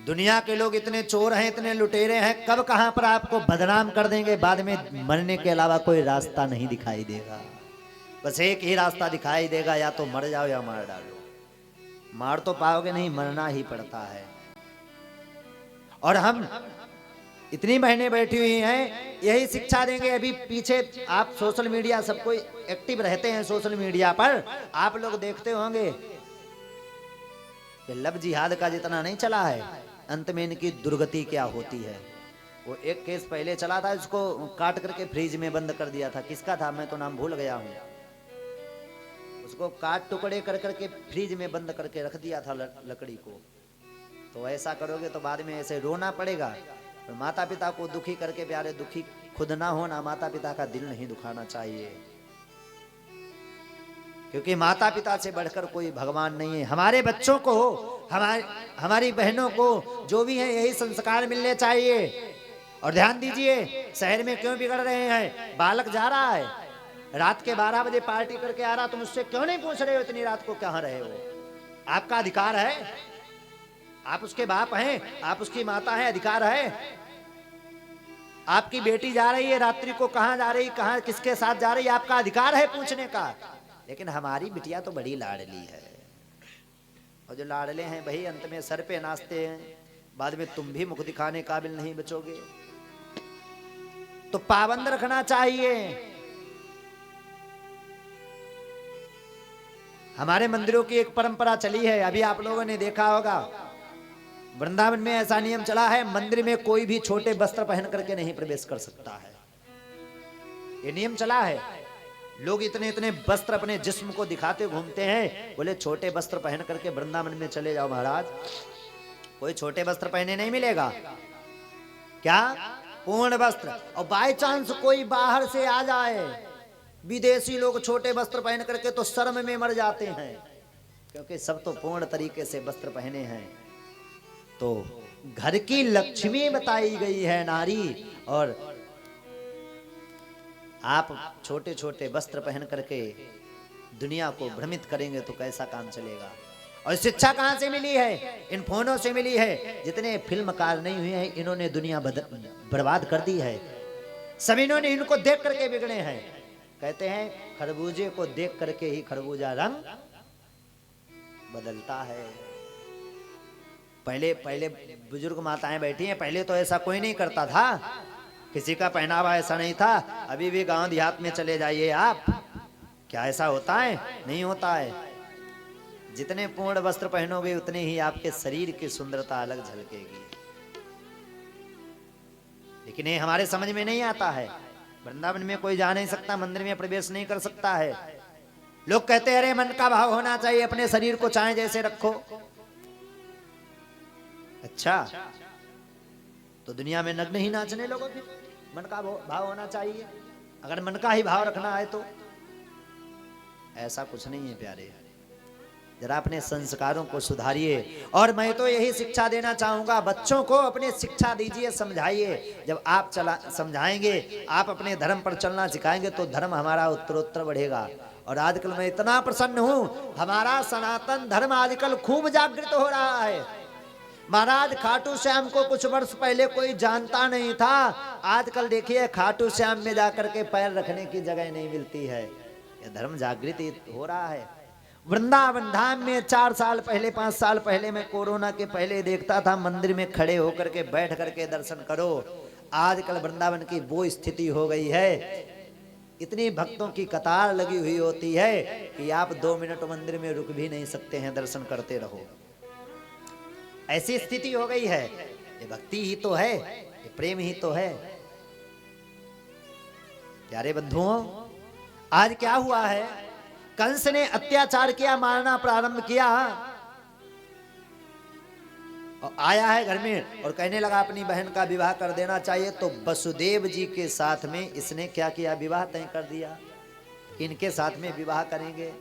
दुनिया के लोग इतने चोर हैं, इतने लुटेरे हैं, कब कहां पर आपको बदनाम कर देंगे, बाद में मरने के अलावा कोई रास्ता नहीं दिखाई देगा। बस एक ही रास्ता दिखाई देगा, या तो मर जाओ या मार डालो। मार तो पाओगे नहीं, मरना ही पड़ता है। और हम इतनी महीने बैठी हुई हैं, यही शिक्षा देंगे। अभी पीछे आप सोशल मीडिया, सब कोई एक्टिव रहते हैं सोशल मीडिया पर, आप लोग देखते होंगे कि लव जिहाद का जितना नहीं चला है, अंत में इनकी दुर्गति क्या होती है। वो एक केस पहले चला था, इसको काट करके फ्रिज में बंद कर दिया था। किसका था मैं तो नाम भूल गया हूँ। उसको काट टुकड़े कर करके फ्रिज में बंद करके रख दिया था लकड़ी को। तो ऐसा करोगे तो बाद में ऐसे रोना पड़ेगा। तो माता पिता को दुखी करके प्यारे दुखी खुद ना होना, माता पिता का दिल नहीं दुखाना चाहिए, क्योंकि माता पिता से बढ़कर कोई भगवान नहीं है। हमारे बच्चों को, हमारी बहनों को, जो भी है, यही संस्कार मिलने चाहिए। और ध्यान दीजिए, शहर में क्यों बिगड़ रहे हैं? बालक जा रहा है, रात के 12 बजे पार्टी करके आ रहा, तुम उससे क्यों नहीं पूछ रहे हो इतनी रात को कहाँ रहे हो? आपका अधिकार है, आप उसके बाप हैं, आप उसकी माता हैं, अधिकार है। आपकी बेटी जा रही है रात्रि को, कहां जा रही, कहां किसके साथ जा रही, आपका अधिकार है पूछने का। लेकिन हमारी बिटिया तो बड़ी लाडली है, और जो लाडले हैं वही अंत में सर पे नाचते हैं, बाद में तुम भी मुख दिखाने काबिल नहीं बचोगे। तो पाबंद रखना चाहिए। हमारे मंदिरों की एक परंपरा चली है, अभी आप लोगों ने देखा होगा, वृंदावन में ऐसा नियम चला है, मंदिर में कोई भी छोटे वस्त्र पहन करके नहीं प्रवेश कर सकता है। ये नियम चला है। लोग इतने इतने वस्त्र अपने जिस्म को दिखाते घूमते हैं। बोले छोटे वस्त्र पहन करके वृंदावन में चले जाओ महाराज, कोई छोटे वस्त्र पहने नहीं मिलेगा। क्या? पूर्ण वस्त्र। और बाय चांस कोई बाहर से आ जाए, विदेशी लोग छोटे वस्त्र पहन करके तो शर्म में मर जाते हैं। क्योंकि सब तो पूर्ण तरीके से वस्त्र पहने हैं। तो घर की लक्ष्मी बताई गई है नारी, और आप छोटे छोटे वस्त्र पहन करके दुनिया को भ्रमित करेंगे तो कैसा काम चलेगा। और शिक्षा कहां से मिली है? इन फोनों से मिली है। जितने फिल्मकार नहीं हुए हैं इन्होंने दुनिया बर्बाद कर दी है। सब इन्होंने इनको देख करके बिगड़े हैं। कहते हैं खरबूजे को देख करके ही खरबूजा रंग बदलता है। पहले पहले बुजुर्ग माताएं बैठी हैं, पहले तो ऐसा कोई नहीं करता था, किसी का पहनावा ऐसा नहीं था। अभी भी गांव देहात में चले जाइए आप, क्या ऐसा होता है? नहीं होता है। जितने पूर्ण वस्त्र पहनोगे उतने ही आपके शरीर की सुंदरता अलग झलकेगी। लेकिन ये हमारे समझ में नहीं आता है। वृंदावन में कोई जा नहीं सकता, मंदिर में प्रवेश नहीं कर सकता है। लोग कहते हैं अरे मन का भाव होना चाहिए, अपने शरीर को चाहे जैसे रखो। अच्छा, तो दुनिया में नग्न ही नाचने लोगों की मन का भाव होना चाहिए? अगर मन का ही भाव रखना है तो ऐसा कुछ नहीं है प्यारे। जरा अपने संस्कारों को सुधारिए। और मैं तो यही शिक्षा देना चाहूंगा, बच्चों को अपने शिक्षा दीजिए, समझाइए। जब आप समझाएंगे, आप अपने धर्म पर चलना सिखाएंगे तो धर्म हमारा उत्तरोत्तर बढ़ेगा। और आजकल मैं इतना प्रसन्न हूं, हमारा सनातन धर्म आजकल खूब जागृत हो रहा है। महाराज खाटू श्याम को कुछ वर्ष पहले कोई जानता नहीं था। आजकल देखिए खाटू श्याम में जाकर के पैर रखने की जगह नहीं मिलती है। यह धर्म जागृति हो रहा है। वृंदावन धाम में 4 साल पहले 5 साल पहले, मैं कोरोना के पहले देखता था मंदिर में खड़े होकर के बैठ करके दर्शन करो। आजकल वृंदावन की वो स्थिति हो गई है, इतनी भक्तों की कतार लगी हुई होती है कि आप 2 मिनट मंदिर में रुक भी नहीं सकते हैं, दर्शन करते रहो। ऐसी स्थिति हो गई है। ये भक्ति ही तो है, ये प्रेम ही तो है। प्यारे बंधुओं, आज क्या हुआ है? कंस ने अत्याचार किया, मारना प्रारंभ किया, और आया है घर में और कहने लगा अपनी बहन का विवाह कर देना चाहिए। तो वसुदेव जी के साथ में इसने क्या किया? विवाह तय कर दिया, इनके साथ में विवाह करेंगे।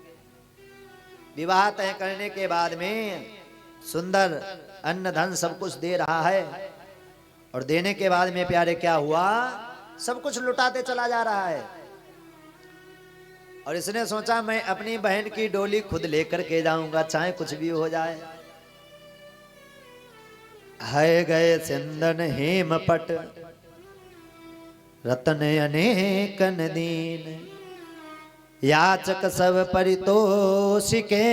विवाह तय करने के बाद में सुंदर अन्न धन सब कुछ दे रहा है, और देने के बाद में प्यारे क्या हुआ? सब कुछ लुटाते चला जा रहा है। और इसने सोचा मैं अपनी बहन की डोली खुद लेकर के जाऊंगा, चाहे कुछ भी हो जाए। है गए सिंदन हेमपट रतन अनेकन दीन, याचक सब परितोषिके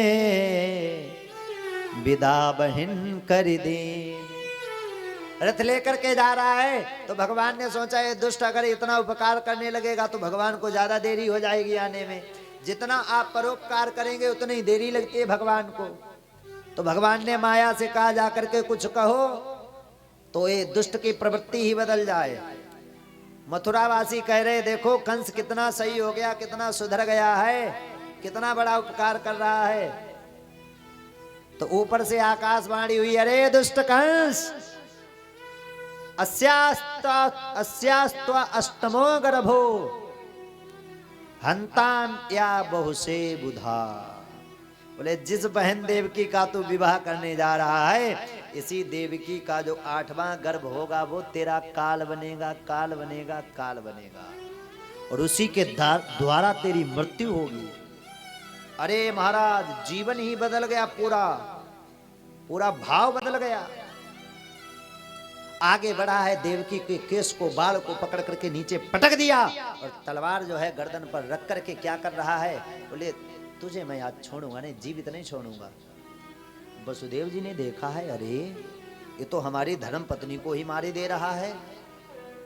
विदा बहिन कर दीन। रथ लेकर के जा रहा है तो भगवान ने सोचा ये दुष्ट अगर इतना उपकार करने लगेगा तो भगवान को ज्यादा देरी हो जाएगी आने में। जितना आप परोपकार करेंगे उतनी ही देरी लगती है भगवान को। तो भगवान ने माया से कहा जाकर के कुछ कहो तो ये दुष्ट की प्रवृत्ति ही बदल जाए। मथुरावासी कह रहे देखो कंस कितना सही हो गया, कितना सुधर गया है, कितना बड़ा उपकार कर रहा है। तो ऊपर से आकाशवाणी हुई, अरे दुष्ट कंस, अस्यास्त्व अष्टमो गर्भो हंताम या बहुसे बुधा। बोले जिस बहन देवकी का तू विवाह करने जा रहा है, इसी देवकी का जो 8वां गर्भ होगा वो तेरा काल बनेगा, काल बनेगा, काल बनेगा, और उसी के द्वारा तेरी मृत्यु होगी। अरे महाराज, जीवन ही बदल गया, पूरा पूरा भाव बदल गया। आगे बढ़ा है, देवकी के केस को, बाल को पकड़ करके नीचे पटक दिया, और तलवार जो है गर्दन पर रख करके क्या कर रहा है? बोले तुझे मैं आज छोड़ूंगा नहीं, जीवित नहीं छोड़ूंगा। वसुदेव जी ने देखा है, अरे ये तो हमारी धर्म पत्नी को ही मारी दे रहा है।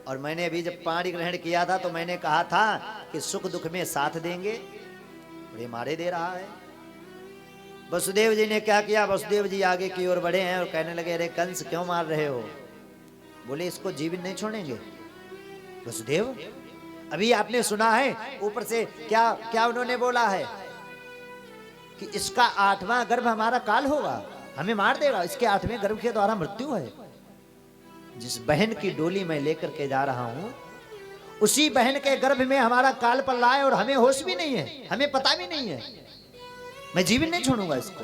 और मैंने अभी जब पाणी ग्रहण किया था तो मैंने कहा था कि सुख दुख में साथ देंगे, और ये मारे दे रहा है। वसुदेव जी ने क्या किया? वसुदेव जी आगे की ओर बढ़े हैं और कहने लगे अरे कंस क्यों मार रहे हो? बोले इसको जीवित नहीं छोड़ेंगे। वसुदेव, अभी आपने सुना है ऊपर से क्या क्या उन्होंने बोला है कि इसका 8वां गर्भ हमारा काल होगा, हमें मार देगा, इसके 8वें गर्भ के द्वारा मृत्यु है। जिस बहन की डोली मैं लेकर के जा रहा हूं उसी बहन के गर्भ में हमारा काल पल रहा है, और हमें होश भी नहीं है, हमें पता भी नहीं है। मैं जीवन नहीं छोड़ूंगा इसको।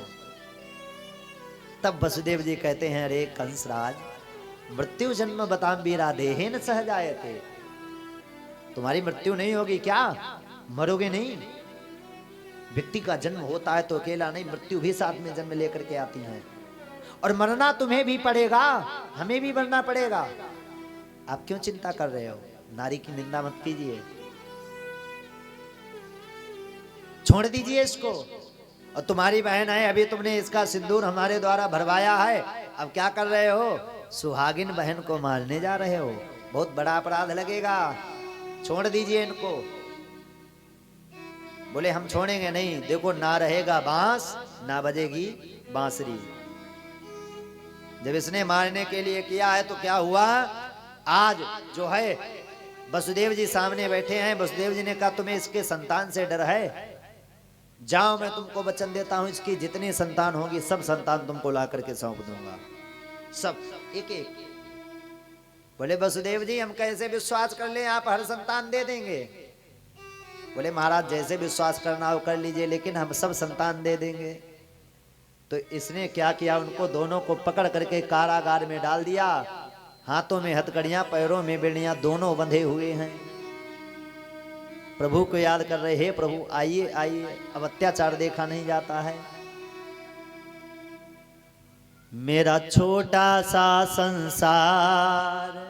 तब वसुदेव जी कहते हैं, अरे कंसराज, मृत्यु जन्म बताम वीरा देहे न सह जायते। तुम्हारी मृत्यु नहीं होगी क्या? मरोगे नहीं। व्यक्ति का जन्म होता है तो अकेला नहीं, मृत्यु भी साथ में जन्म लेकर के आती है, और मरना तुम्हें भी पड़ेगा, हमें भी मरना पड़ेगा। आप क्यों चिंता कर रहे हो? नारी की निंदा मत कीजिए, छोड़ दीजिए इसको। और तुम्हारी बहन है, अभी तुमने इसका सिंदूर हमारे द्वारा भरवाया है, अब क्या कर रहे हो? सुहागिन बहन को मारने जा रहे हो, बहुत बड़ा अपराध लगेगा, छोड़ दीजिए इनको। बोले हम छोड़ेंगे नहीं, देखो ना रहेगा बांस ना बजेगी बांसुरी। जब इसने मारने के लिए किया है तो क्या हुआ? आज जो है वसुदेव जी सामने बैठे हैं, वसुदेव जी ने कहा तुम्हें इसके संतान से डर है? जाओ, मैं तुमको वचन देता हूं, इसकी जितनी संतान होगी सब संतान तुमको ला करके सौंप दूंगा, सब एक एक। बोले वसुदेव जी हम कैसे विश्वास कर ले, आप हर संतान दे देंगे? बोले महाराज जैसे विश्वास करना हो कर लीजिए, लेकिन हम सब संतान दे देंगे। तो इसने क्या किया, उनको दोनों को पकड़ करके कारागार में डाल दिया, हाथों में हथकड़ियां, पैरों में बेड़ियां, दोनों बंधे हुए हैं। प्रभु को याद कर रहे, हे प्रभु आइए आइए, अब अत्याचार देखा नहीं जाता है। मेरा छोटा सा संसार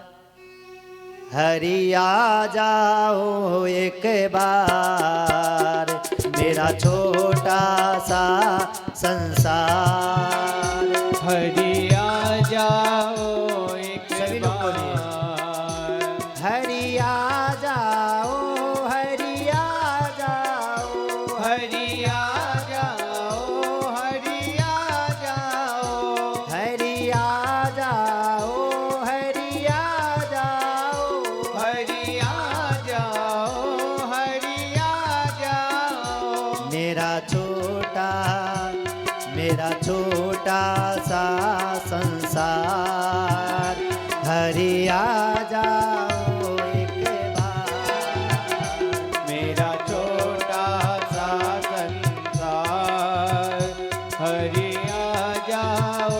हरि आ जाओ एक बार, मेरा छोटा सा संसार
हरि आ जाओ एक
सभी लोग बोलिए,
बार।
हरि आ जाओ, हरि आ जाओ,
हरि आ जाओ, हरि आ जाओ,
हरि आ जाओ, हरि आ जाओ,
हरि आ जाओ, हरि आ जाओ।
मेरा छोटा सा संसार हरि आ जाओ एक बार,
मेरा छोटा सा संसार हरि आ जाओ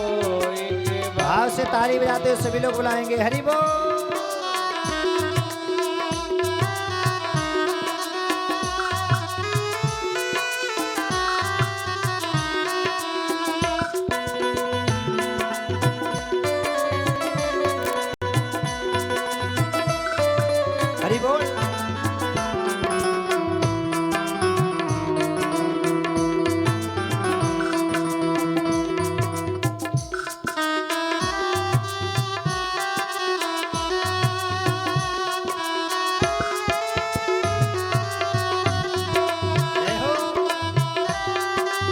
एक बार।
भाव से ताली बजाते हुए सभी लोग बुलाएंगे हरि बोल। हरि बोल। जय हो।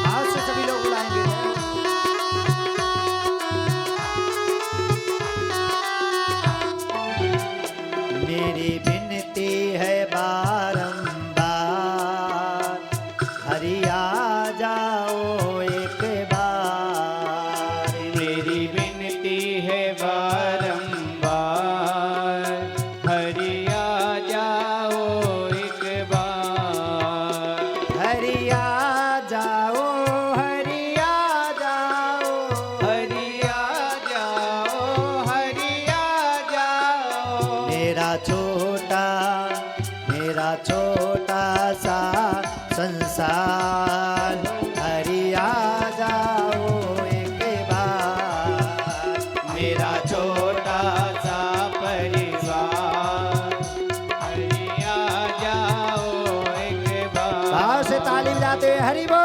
भाव से सभी लोग बुलाएंगे। मेरी विनती है बारंबार, हरि आ जाओ एक बार,
मेरी विनती है बारंबार, हरि आ जाओ एक बार।
हरि आ जाओ, हरि आ जाओ,
हरि आ जाओ, हरि आ जाओ।
मेरा छोटा सा संसार हरि आ जाओ एक बार,
मेरा छोटा सा परिवार हरि आ जाओ एक बार।
भाव से ताली बजाते हुए हरि बोल।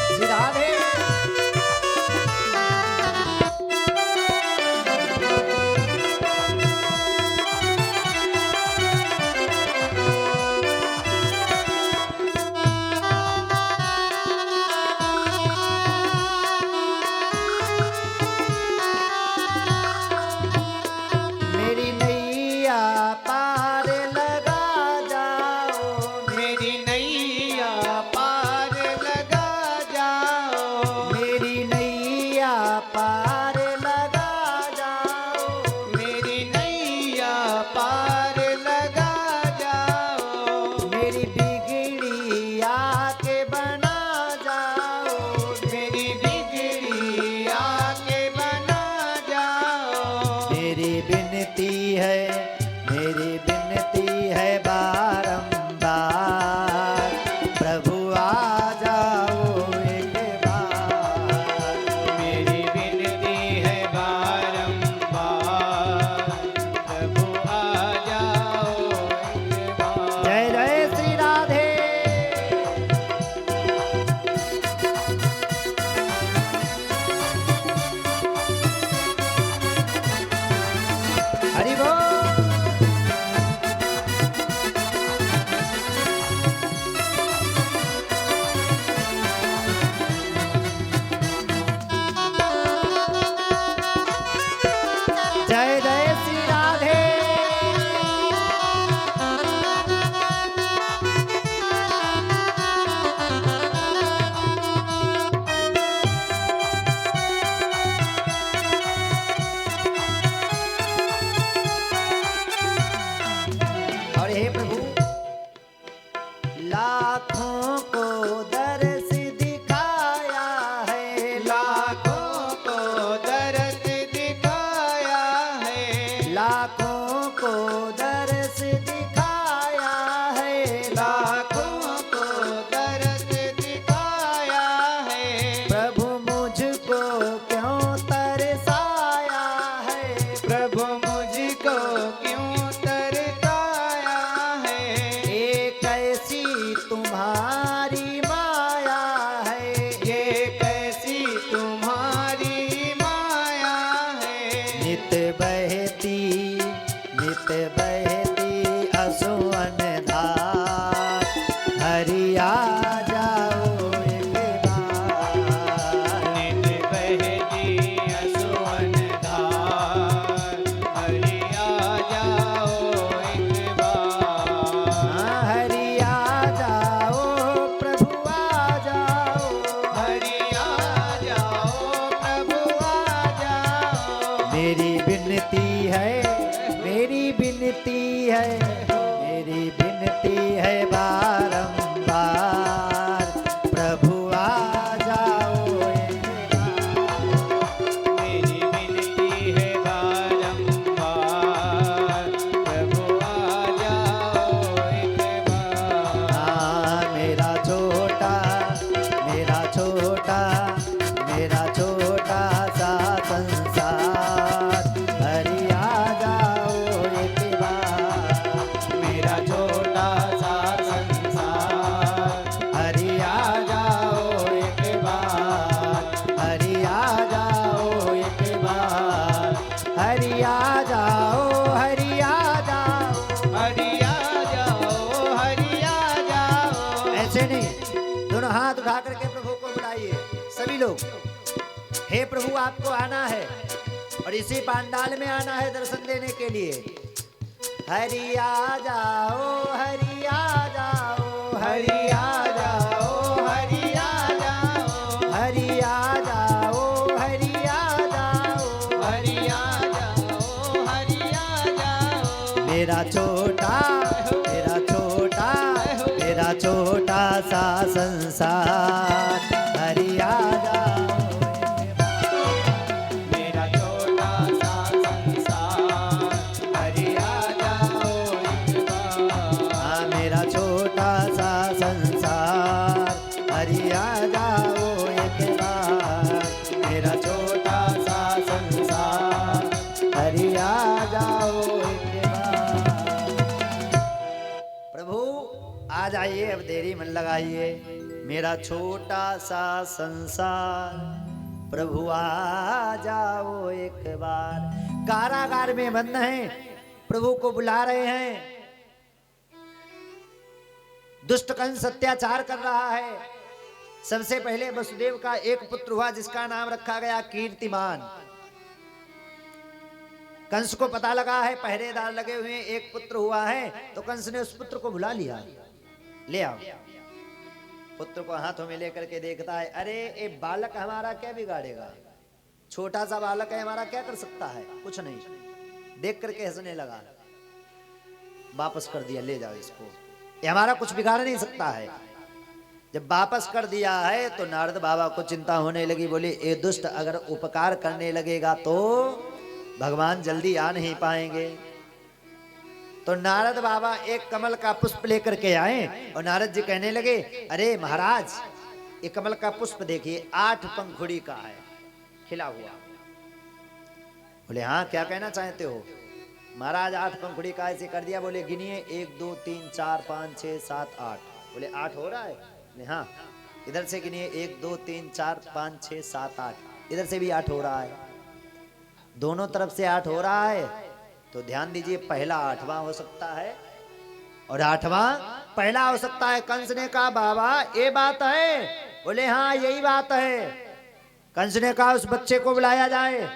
श्री राधे। लाखों को दर्श दिखाया है,
लाखों को दर्श दिखाया है,
लाखों को दर्श दिखाया है,
लाखों को दर्श दिखाया है।
प्रभु मुझको क्यों तरसाया है,
प्रभु मुझको क्यों तरसाया है।
एक ऐसी तुम्हारी माया है,
ये कैसी तुम्हारी माया है।
नित बहती असुवन धार, हरि आ जाओ एक बार,
नित बहती असुवन धार, हरि आ जाओ एक बार।
हाँ, हरि आ जाओ प्रभु आ जाओ,
हरि आ जाओ प्रभु आ जाओ।
मेरी विनती है, मेरी विनती है, मेरी विनती है बारंबार, प्रभु आ जाओ एक बार।
मेरी विनती है बारंबार, प्रभु आ जाओ एक बार।
हाँ, मेरा छोटा सा संसार, हरि आ जाओ एक बार,
मेरा छोटा सा संसार,
हरि आ जाओ एक बार, हरि आ जाओ एक बार, हरि आ जाओ, हरि आ जाओ।
हरि आ जाओ, हरि आ जाओ।
ऐसे नहीं, दोनों हाथ उठा करके प्रभु को बुलाइए सभी लोग। हे प्रभु, आपको आना है और इसी पांडाल में आना है दर्शन देने के लिए। हरि आ जाओ, हरि आ जाओ, हरि आ जाओ,
हरि आ जाओ,
हरि आ जाओ, हरि आ जाओ,
हरि आ जाओ, हरि आ जाओ।
मेरा छोटा सा संसार, हरि आ जाओ एक बार।
मेरा छोटा सा संसार, हरि आ जाओ एक बार।
हाँ, मेरा छोटा सा संसार, हरि आ जाओ एक बार, मेरा छोटा सा संसार, हरि आ जाओ एक बार। प्रभु आ जाइए, अब देरी मन लगाइए। मेरा छोटा सा संसार, प्रभु आ जाओ एक बार। कारागार में बंद हैं, प्रभु को बुला रहे हैं। दुष्ट कंस अत्याचार कर रहा है। सबसे पहले वसुदेव का एक पुत्र हुआ जिसका नाम रखा गया कीर्तिमान। कंस को पता लगा है पहरेदार लगे हुए एक पुत्र हुआ है, तो कंस ने उस पुत्र को बुला लिया। ले आओ। पुत्र को हाथों में लेकर के देखता है, अरे ये बालक हमारा क्या बिगाड़ेगा, छोटा सा बालक है, हमारा क्या कर सकता है, कुछ नहीं। देख करके हंसने लगा, वापस कर दिया, ले जाओ इसको, ये हमारा कुछ बिगाड़ नहीं सकता है। जब वापस कर दिया है तो नारद बाबा को चिंता होने लगी। बोले, ये दुष्ट अगर उपकार करने लगेगा तो भगवान जल्दी आ नहीं पाएंगे। तो नारद बाबा एक कमल का पुष्प लेकर के आए और नारद जी कहने लगे, अरे महाराज, ये कमल का पुष्प देखिए, 8 पंखुड़ी का है, खिला हुआ। बोले, हाँ क्या कहना चाहते हो महाराज? 8 पंखुड़ी का ऐसे कर दिया। बोले, गिनिए, 1 2 3 4 5 6 7 8। बोले, 8 हो रहा है? बोले, हाँ। इधर से गिनिए, 1 2 3 4 5 6 7 8। इधर से भी 8 हो रहा है, दोनों तरफ से 8 हो रहा है। तो ध्यान दीजिए, पहला 8वां हो सकता है और 8वां पहला हो सकता है। कंस ने कहा, बाबा ये बात है? बोले, हाँ यही बात है। कंस ने कहा, उस बच्चे को बुलाया जाए।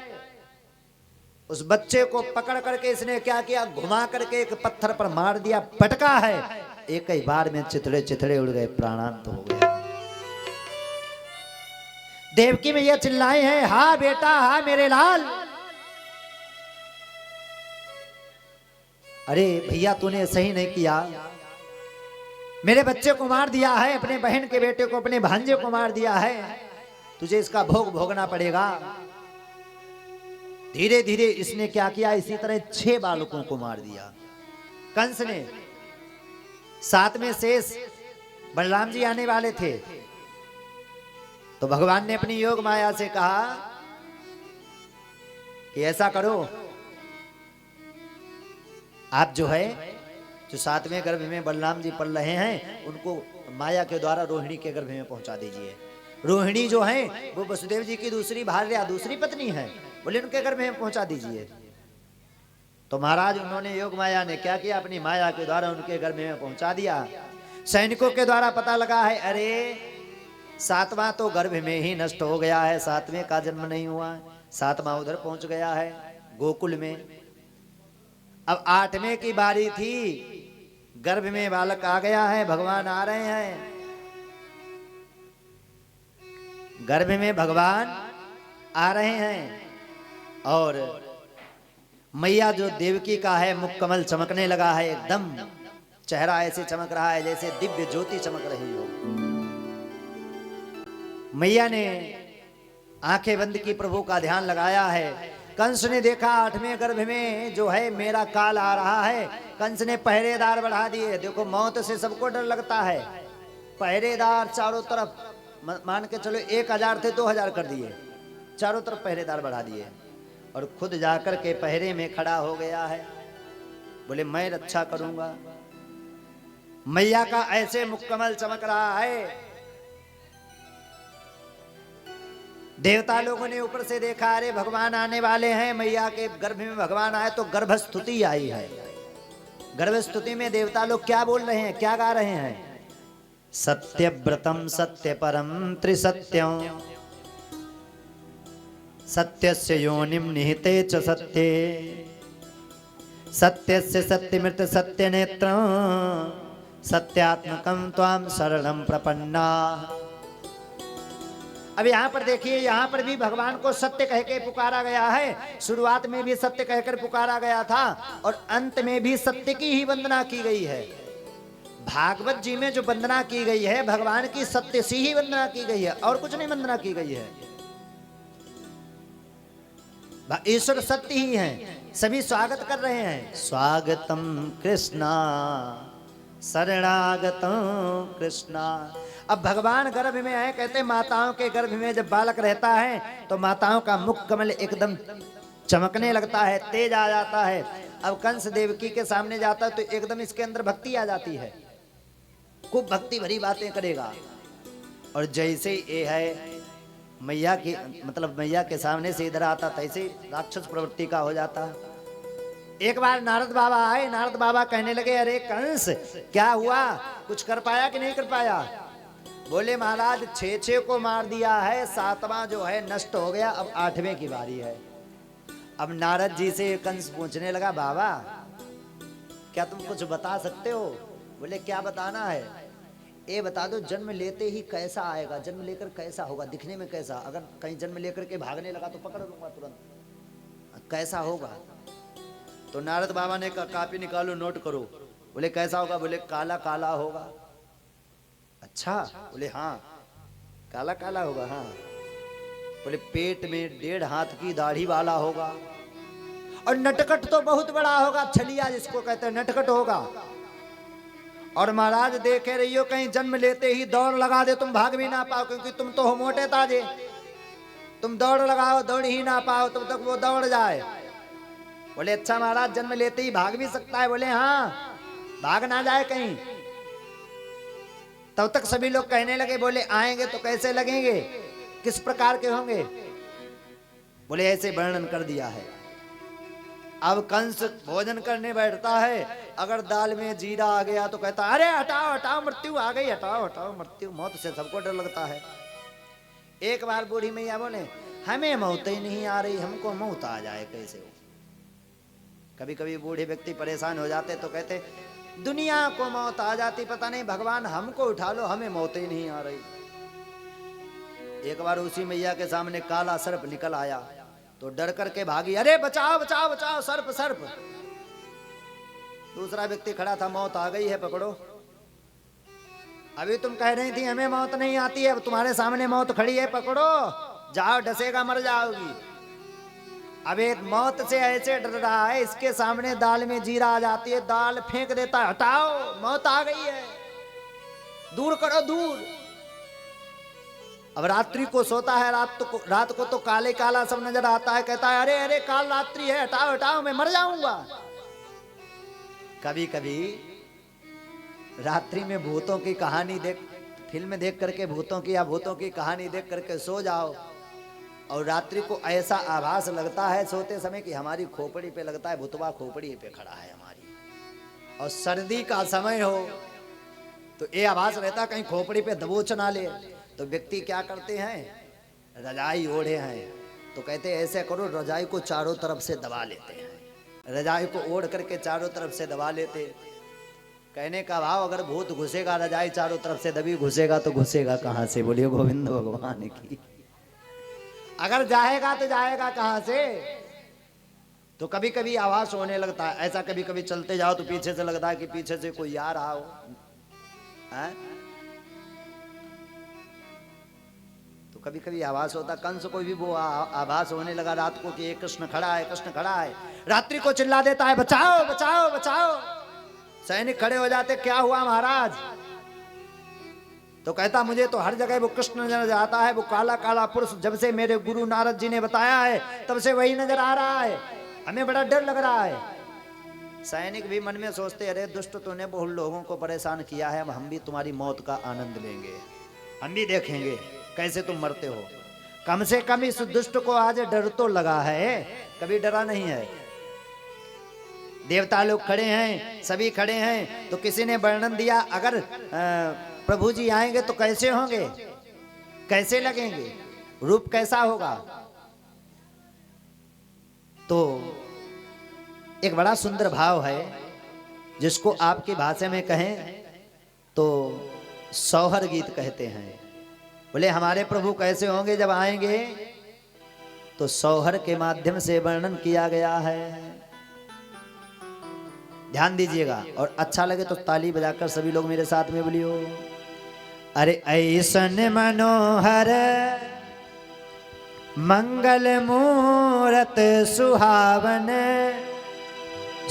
उस बच्चे को पकड़ करके इसने क्या किया, घुमा करके एक पत्थर पर मार दिया, पटका है। एक ही बार में चिथड़े चिथड़े उड़ गए, प्राणांत हो गया। देवकी मैया चिल्लाई है, हा बेटा, हा मेरे लाल। अरे भैया, तूने सही नहीं किया, मेरे बच्चे को मार दिया है, अपने बहन के बेटे को, अपने भांजे को मार दिया है, तुझे इसका भोग भोगना पड़ेगा। धीरे धीरे इसने क्या किया, इसी तरह 6 बालकों को मार दिया कंस ने। 7वें शेष बलराम जी आने वाले थे, तो भगवान ने अपनी योग माया से कहा कि ऐसा करो, आप जो है जो 7वें गर्भ में बलराम जी पल रहे हैं, उनको माया के द्वारा रोहिणी के गर्भ में पहुंचा दीजिए। रोहिणी जो है वो वसुदेव जी की दूसरी भार्या, दूसरी पत्नी है, बोले उनके गर्भ में पहुंचा दीजिए। तो महाराज उन्होंने योग माया ने क्या किया, अपनी माया के द्वारा उनके गर्भ में पहुंचा दिया। सैनिकों के द्वारा पता लगा है, अरे 7वां तो गर्भ में ही नष्ट हो गया है, 7वें का जन्म नहीं हुआ, 7वां उधर पहुंच गया है गोकुल में। अब 8वें की बारी थी, गर्भ में बालक आ गया है, भगवान आ रहे हैं, गर्भ में भगवान आ रहे हैं। और मैया जो देवकी का है, मुख कमल चमकने लगा है, एकदम चेहरा ऐसे चमक रहा है जैसे दिव्य ज्योति चमक रही हो। मैया ने आंखें बंद की, प्रभु का ध्यान लगाया है। कंस ने देखा 8वें गर्भ में जो है मेरा काल आ रहा है, कंस ने पहरेदार बढ़ा दिए। देखो मौत से सबको डर लगता है, पहरेदार चारों तरफ, मान के चलो 1000 थे 2000 कर दिए, चारों तरफ पहरेदार बढ़ा दिए, और खुद जाकर के पहरे में खड़ा हो गया है, बोले मैं रक्षा करूंगा। मैया का ऐसे मुक्कमल चमक रहा है। देवता लोगों ने ऊपर से देखा, अरे भगवान आने वाले हैं, मैया के गर्भ में भगवान आए, तो गर्भस्तुति आई है। गर्भस्तुति में देवता लोग क्या बोल रहे हैं, क्या गा रहे हैं, सत्यव्रतम सत्य परम त्रिसत्यम सत्यस्य योनिम निहिते च सत्ये सत्यस्य सत्यमृत सत्य नेत्रं सत्यात्मकं त्वां शरणं प्रपन्ना। अब यहाँ पर देखिए, यहाँ पर भी भगवान को सत्य कह के पुकारा गया है। शुरुआत में भी सत्य कहकर पुकारा गया था, और अंत में भी सत्य की ही वंदना की गई है। भागवत जी में जो वंदना की गई है, भगवान की सत्य से ही वंदना की गई है, और कुछ नहीं वंदना की गई है। ईश्वर सत्य ही है, सभी स्वागत कर रहे हैं, स्वागतम कृष्णा शरणागतम कृष्णा। अब भगवान गर्भ में आए, कहते माताओं के गर्भ में जब बालक रहता है तो माताओं का मुख कमल एकदम चमकने लगता है, तेज आ जाता है। अब कंस देवकी के सामने जाता है तो एकदम इसके अंदर भक्ति आ जाती है, खूब भक्ति भरी बातें करेगा। और जैसे ये है मैया की, मतलब मैया के सामने से इधर आता, तैसे राक्षस प्रवृत्ति का हो जाता। एक बार नारद बाबा आए, नारद बाबा कहने लगे, अरे कंस क्या हुआ, कुछ कर पाया कि नहीं कर पाया? बोले महाराज 6 को मार दिया है, 7वां जो है नष्ट हो गया, अब 8वें की बारी है। अब नारद जी से कंस पूछने लगा, बाबा क्या तुम कुछ बता सकते हो? बोले क्या बताना है, ये बता दो, जन्म लेते ही कैसा आएगा, जन्म लेकर कैसा होगा, दिखने में कैसा, अगर कहीं जन्म लेकर के भागने लगा तो पकड़ लूंगा तुरंत, कैसा होगा? तो नारद बाबा ने कहा कॉपी निकालो, नोट करो। बोले कैसा होगा? बोले काला काला होगा। अच्छा, बोले हाँ काला काला होगा। हाँ, बोले पेट में 1.5 हाथ की दाढ़ी वाला होगा, और नटखट तो बहुत बड़ा होगा, छलिया जिसको कहते हैं, नटखट होगा। और महाराज देखे रहियो, कहीं जन्म लेते ही दौड़ लगा दे, तुम भाग भी ना पाओ, क्योंकि तुम तो हो मोटे ताजे, तुम दौड़ लगाओ, दौड़ ही ना पाओ, तब तक वो दौड़ जाए। बोले अच्छा महाराज, जन्म लेते ही भाग भी सकता है? बोले हाँ, भाग ना जाए कहीं। तब तक सभी लोग कहने लगे, बोले आएंगे तो कैसे लगेंगे, किस प्रकार के होंगे? बोले ऐसे वर्णन कर दिया है। अब कंस भोजन करने बैठता है, अगर दाल में जीरा आ गया तो कहता अरे हटाओ हटाओ, मृत्यु आ गई, हटाओ हटाओ मृत्यु। मौत से सबको डर लगता है। एक बार बूढ़ी मैया बोले, हमें मौत ही नहीं आ रही, हमको मौत आ जाए कैसे हो? कभी कभी बूढ़े व्यक्ति परेशान हो जाते तो कहते दुनिया को मौत आ जाती, पता नहीं भगवान हमको उठा लो, हमें मौत ही नहीं आ रही। एक बार उसी मैया के सामने काला सर्प निकल आया तो डर करके भागी, अरे बचाओ बचाओ बचाओ, सर्प सर्प। दूसरा व्यक्ति खड़ा था, मौत आ गई है, पकड़ो। अभी तुम कह रही थी हमें मौत नहीं आती है, अब तुम्हारे सामने मौत खड़ी है, पकड़ो, जाओ, डसेगा मर जाओगी। अब एक मौत से ऐसे डर रहा है, इसके सामने दाल में जीरा आ जाती है, दाल फेंक देता है, हटाओ मौत आ गई है, दूर करो दूर। अब रात्रि को सोता है, रात को तो काले काला सब नजर आता है, कहता है अरे अरे काल रात्रि है, हटाओ हटाओ मैं मर जाऊंगा। कभी कभी रात्रि में भूतों की कहानी फिल्म देख करके भूतों की या भूतों की कहानी देख करके सो जाओ, और रात्रि को ऐसा आभास लगता है सोते समय कि हमारी खोपड़ी पे लगता है भूतवा खोपड़ी पे खड़ा है हमारी, और सर्दी का समय हो तो ये आभास रहता कहीं खोपड़ी पे दबोच ना ले, तो व्यक्ति क्या करते हैं, रजाई ओढ़े हैं तो कहते हैं ऐसे करो, रजाई को चारों तरफ से दबा लेते हैं, रजाई को ओढ़ करके चारों तरफ से दबा लेते। कहने का भाव, अगर भूत घुसेगा, रजाई चारों तरफ से दबी घुसेगा तो घुसेगा कहां से, बोलिए गोविंद भगवान की। अगर जाएगा तो जाएगा कहां से। तो कभी कभी आवाज होने लगता है, ऐसा कभी कभी चलते जाओ तो पीछे से लगता है कि पीछे से कोई आ रहा हो, है? तो कभी कभी आवाज होता, कंस को भी वो आवाज होने लगा रात को कि ये कृष्ण खड़ा है, कृष्ण खड़ा है। रात्रि को चिल्ला देता है बचाओ बचाओ बचाओ। सैनिक खड़े हो जाते, क्या हुआ महाराज? तो कहता मुझे तो हर जगह वो कृष्ण नजर आता है, वो काला काला पुरुष, जब से मेरे गुरु नारद जी ने बताया है तब से वही नजर आ रहा है, हमें बड़ा डर लग रहा है। सैनिक भी मन में सोचते, अरे दुष्ट तूने बहुत लोगों को परेशान किया है, अब हम भी तुम्हारी मौत का आनंद लेंगे, हम भी देखेंगे कैसे तुम मरते हो। कम से कम इस दुष्ट को आज डर तो लगा है, कभी डरा नहीं है। देवता लोग खड़े हैं, सभी खड़े हैं, तो किसी ने वर्णन दिया अगर प्रभु जी आएंगे तो कैसे होंगे, कैसे लगेंगे, रूप कैसा होगा। तो एक बड़ा सुंदर भाव है जिसको आपकी भाषा में कहें तो सौहर गीत कहते हैं। बोले हमारे प्रभु कैसे होंगे जब आएंगे, तो सौहर के माध्यम से वर्णन किया गया है। ध्यान दीजिएगा, और अच्छा लगे तो ताली बजाकर सभी लोग मेरे साथ में बोलियो। अरे ऐसन मनोहर मंगल मूरत सुहावन,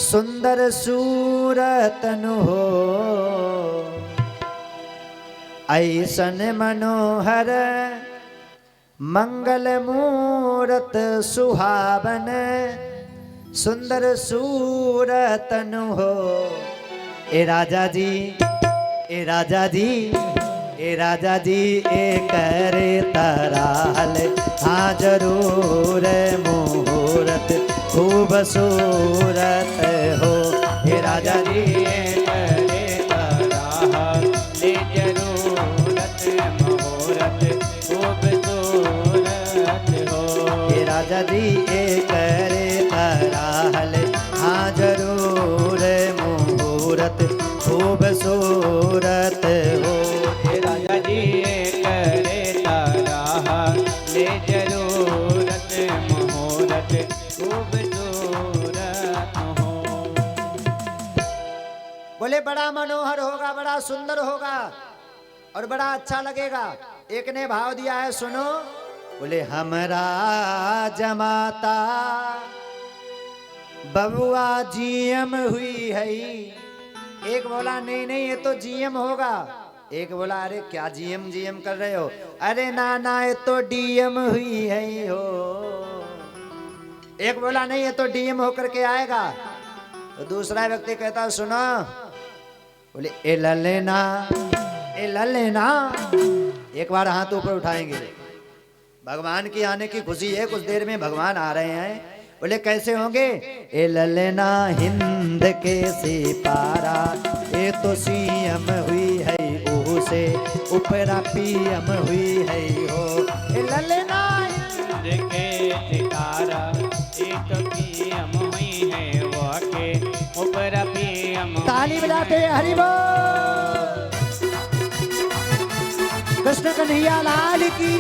सुंदर सूरतनु हो। ऐसन मनोहर मंगल मूरत सुहावन, सुंदर सूरतनु हो। ए राजा जी, ए राजा जी, ए राजा जी, ए करे तराल, हाँ जरूर मुहूर्त खूब सूरत हो। ए राजा जी, ए करे तराल, ले जरूरत मुहूर्त खूब सूरत हो। ए राजा जी, ए करे तराल, हाँ जरूर मुहूर्त खूब सूरत हो। राजा जी करे तारा ले जरूरत मुहूर्त खूब सूरत हो। बोले बड़ा मनोहर होगा, बड़ा सुंदर होगा और बड़ा अच्छा लगेगा। एक ने भाव दिया है, सुनो। बोले हमरा जमाता बबुआ जीएम हुई है। एक बोला नहीं नहीं ये तो जीएम होगा। एक बोला अरे क्या जीएम जीएम कर रहे हो, अरे ना ना ये तो डीएम हुई है हो। एक बोला नहीं ये तो डीएम होकर के आएगा। तो दूसरा व्यक्ति कहता सुनो, बोले ए ललेना, ए ललेना। एक बार हाथ ऊपर उठाएंगे, भगवान की आने की खुशी है, कुछ देर में भगवान आ रहे हैं। बोले कैसे होंगे, ए ललना हिंद के सिपारा, ये तो सीएम हुई है से ऊपरा पीएम हुई है हो। ए ललना हिंद के सितारा, ये तो पीएम हुई है वो के ऊपरा पीएम। ताली बजाते हरि बोल, कृष्ण कन्हैया लाल की।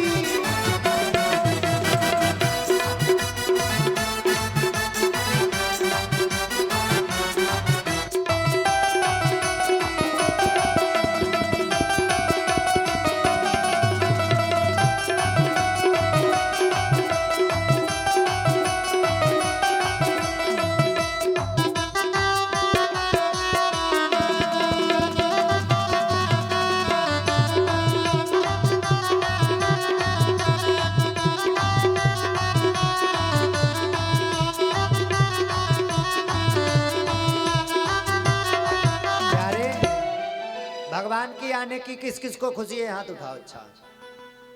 आने की किस किस को खुशी है, हाथ उठाओ। अच्छा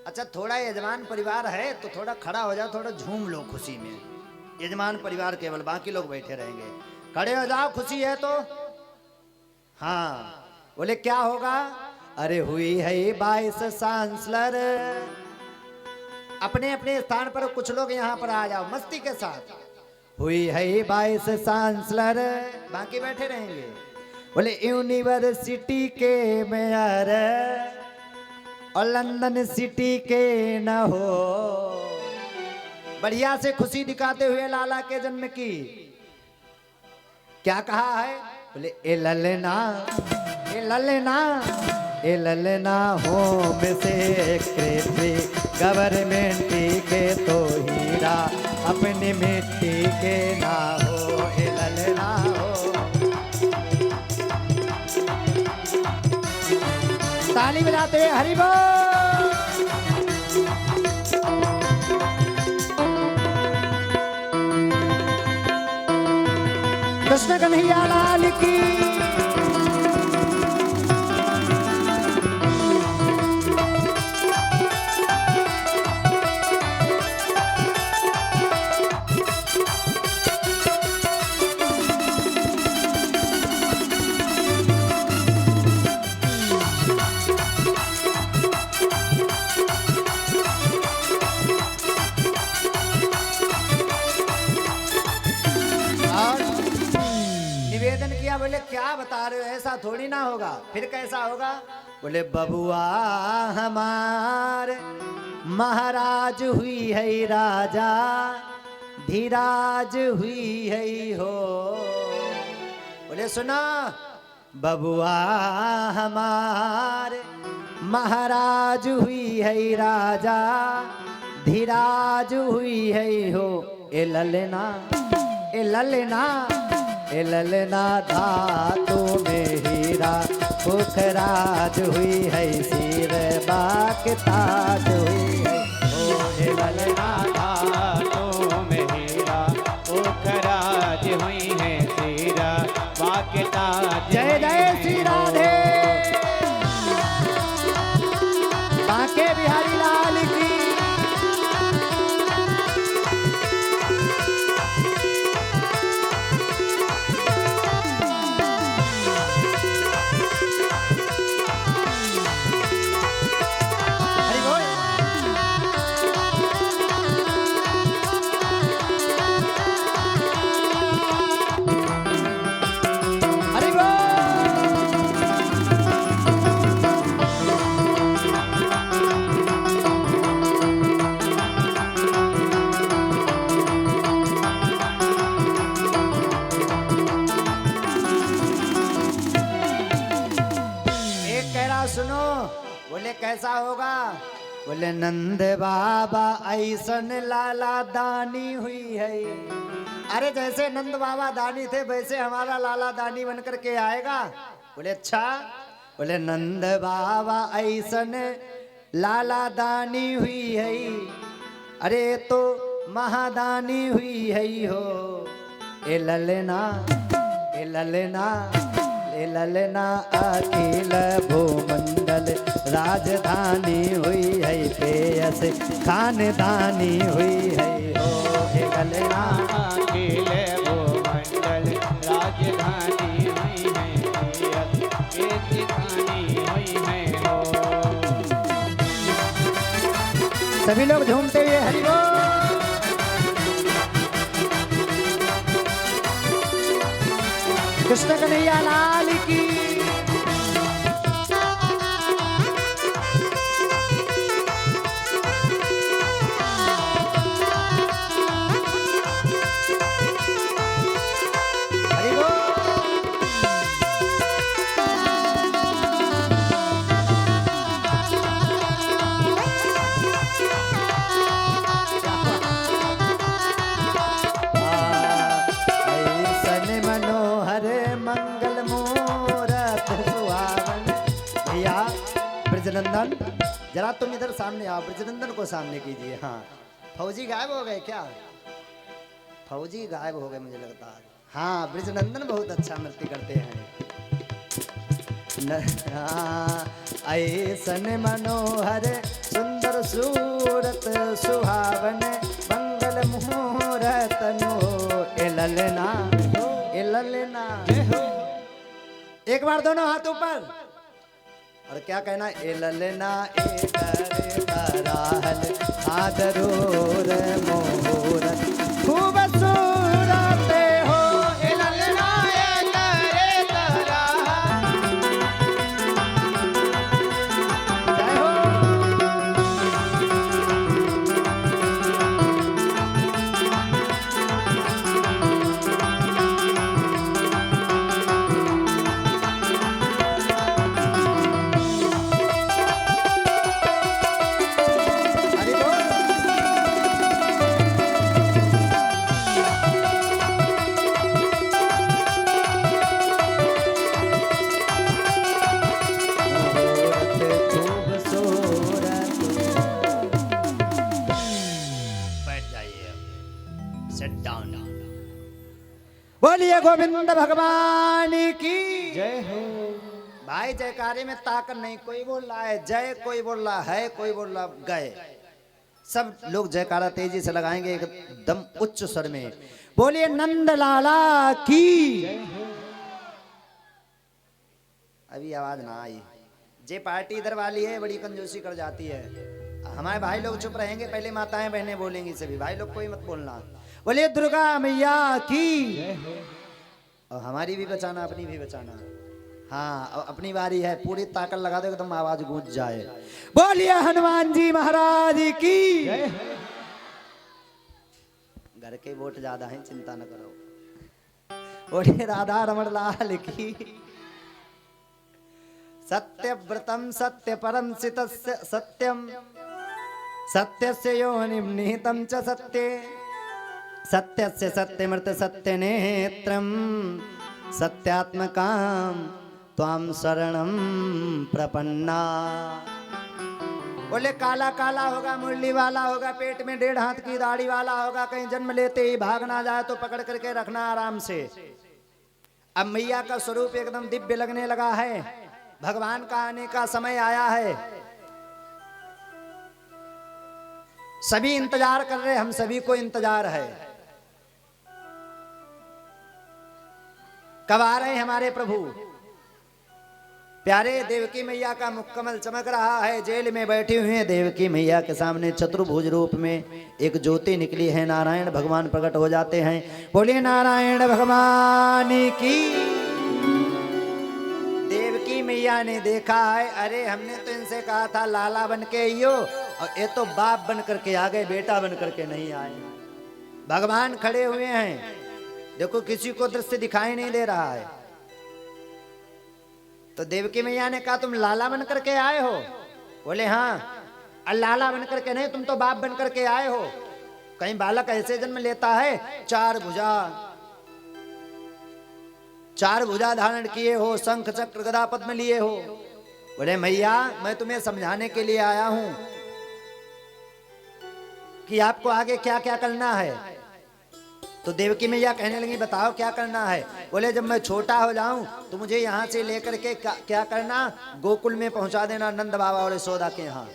अच्छा, थोड़ा यजमान परिवार है तो थोड़ा खड़ा हो जाओ, थोड़ा झूम लो खुशी में। यजमान परिवार केवल, बाकी लोग बैठे रहेंगे। खड़े हो जाओ, खुशी है तो। हाँ, बोले क्या होगा? अरे हुई है 22 सांसलर। अपने अपने स्थान पर कुछ लोग यहाँ पर आ जाओ मस्ती के साथ। हुई है 22 सांसलर, बाकी बैठे रहेंगे। बोले यूनिवर्सिटी के मेयर और लंदन सिटी के न हो। बढ़िया से खुशी दिखाते हुए लाला के जन्म की। क्या कहा है? बोले ए ललना, ए ललना, ए ललना होम सेक्रेटरी गवर्नमेंट के तो हीरा अपनी मिट्टी के ना हो। ए ललना हो। ताली बजाते हरि बोल। कृष्ण कन्हैया लाल की। बोले क्या बता रहे हो, ऐसा थोड़ी ना होगा। फिर कैसा होगा? बोले बबुआ हमार महाराज हुई है राजा, धीराज हुई है हो। बोले सुना, बबुआ हमार महाराज हुई है राजा, धीराज हुई है हो। ए ललना, ए ललना, ए ललना धातु में हीरा पुखराज हुई है, सिर बाक ताज हुई है।
ओ ए ललना धातु में हीरा पुखराज हुई है, सिरा बाक ताज।
जय जय श्री राधे। बांके बिहारी लाल की। सुनो, बोले कैसा होगा? बोले नंद बाबा ऐसन लाला दानी हुई है। अरे जैसे नंद बाबा दानी थे वैसे हमारा लाला दानी बनकर के आएगा। बोले अच्छा। बोले नंद बाबा ऐसन लाला दानी हुई है, अरे तो महादानी हुई है हो। ए ललना, ए ललना, ए ललना अखिल भूमंडल राजधानी हुई है, पेयस खानदानी हुई है हो। ए ललना
अखिल भूमंडल राजधानी हुई है, पेयस खानदानी हुई है हो।
सभी लोग झूमते हुए हरि बोल। कृष्ण कन्हैया लाल की। हरि बोल। ब्रजनंदन जरा तुम इधर सामने आओ, ब्रजनंदन को सामने कीजिए। हाँ, फौजी गायब हो गए क्या? फौजी गायब हो गए मुझे लगता है। हाँ, ब्रजनंदन बहुत अच्छा नृत्य करते हैं। ऐसन मनोहर सुंदर सूरत सुहावन मंगल मुहूर्त नो ए ललना ए ललना। एक बार दोनों हाथ ऊपर और क्या कहना, ए ललना ए करे कराहल आदरूर मोहरत खूब सूरत हो।
ए ललना ए करे कराहल।
जय हो। हरि बोल। मोहरत खूबसूरत। बैठ जाइए अब, सेट डाउन। बोलिए गोविंद भगवान की
जय हो।
भाई। जयकारे में ताकत नहीं, कोई बोल रहा है जय, कोई बोल रहा है, कोई बोल रहा गए। सब लोग जयकारा तेजी से लगाएंगे एकदम उच्च स्वर में। बोलिए नंद लाला की। अभी आवाज ना आई। जे पार्टी इधर वाली है बड़ी कंजूसी कर जाती है। हमारे भाई लोग चुप रहेंगे, पहले माताएं बहनें बोलेंगी। सभी भाई लोग कोई मत बोलना। बोलिए दुर्गा मैया की। और हमारी भी बचाना, अपनी भी बचाना। हाँ अब अपनी बारी है, पूरी ताकत लगा दो एकदम आवाज गूंज जाए। बोलिए हनुमान जी महाराज की। घर के वोट ज्यादा हैं, चिंता न करो। बोलिए राधा रमण लाल की। सत्यव्रतम सत्य परम सितस्य सत्यम सत्यस्य योनिं निहितं च सत्ये सत्यस्य सत्यमृत सत्य नेत्रम सत्यात्मकाम त्वाम शरणम प्रपन्ना। बोले काला काला होगा, मुरली वाला होगा, पेट में 1.5 हाथ की दाढ़ी वाला होगा, कहीं जन्म लेते ही भाग ना जाए तो पकड़ करके रखना आराम से। अब मैया का स्वरूप एकदम दिव्य लगने लगा है। भगवान का आने का समय आया है। सभी इंतजार कर रहे, हम सभी को इंतजार है। कब आ रहे हैं हमारे प्रभु? प्यारे देवकी मैया का मुखकमल चमक रहा है। जेल में बैठी हुई है देवकी मैया के सामने चतुर्भुज रूप में एक ज्योति निकली है। नारायण भगवान प्रकट हो जाते हैं। बोलिए नारायण भगवान की। देवकी मैया ने देखा है, अरे हमने तो इनसे कहा था लाला बन के आइयो, और ये तो बाप बन करके आ गए, बेटा बन करके नहीं आए। भगवान खड़े हुए हैं, देखो किसी को दृश्य दिखाई नहीं दे रहा है। तो देवकी मैया ने कहा तुम लाला बन करके आए हो? बोले हाँ। लाला बन करके नहीं, तुम तो बाप बन करके आए हो। कहीं बालक ऐसे जन्म लेता है, 4 भुजा धारण किए हो, शंख चक्र गदा पद्म लिए हो। बोले मैया मैं तुम्हें समझाने के लिए आया हूं कि आपको आगे क्या क्या करना है। तो देवकी मैया कहने लगी बताओ क्या करना है। बोले जब मैं छोटा हो जाऊं तो मुझे यहाँ से लेकर के क्या करना, गोकुल में पहुंचा देना नंद बाबा और यशोदा के यहाँ।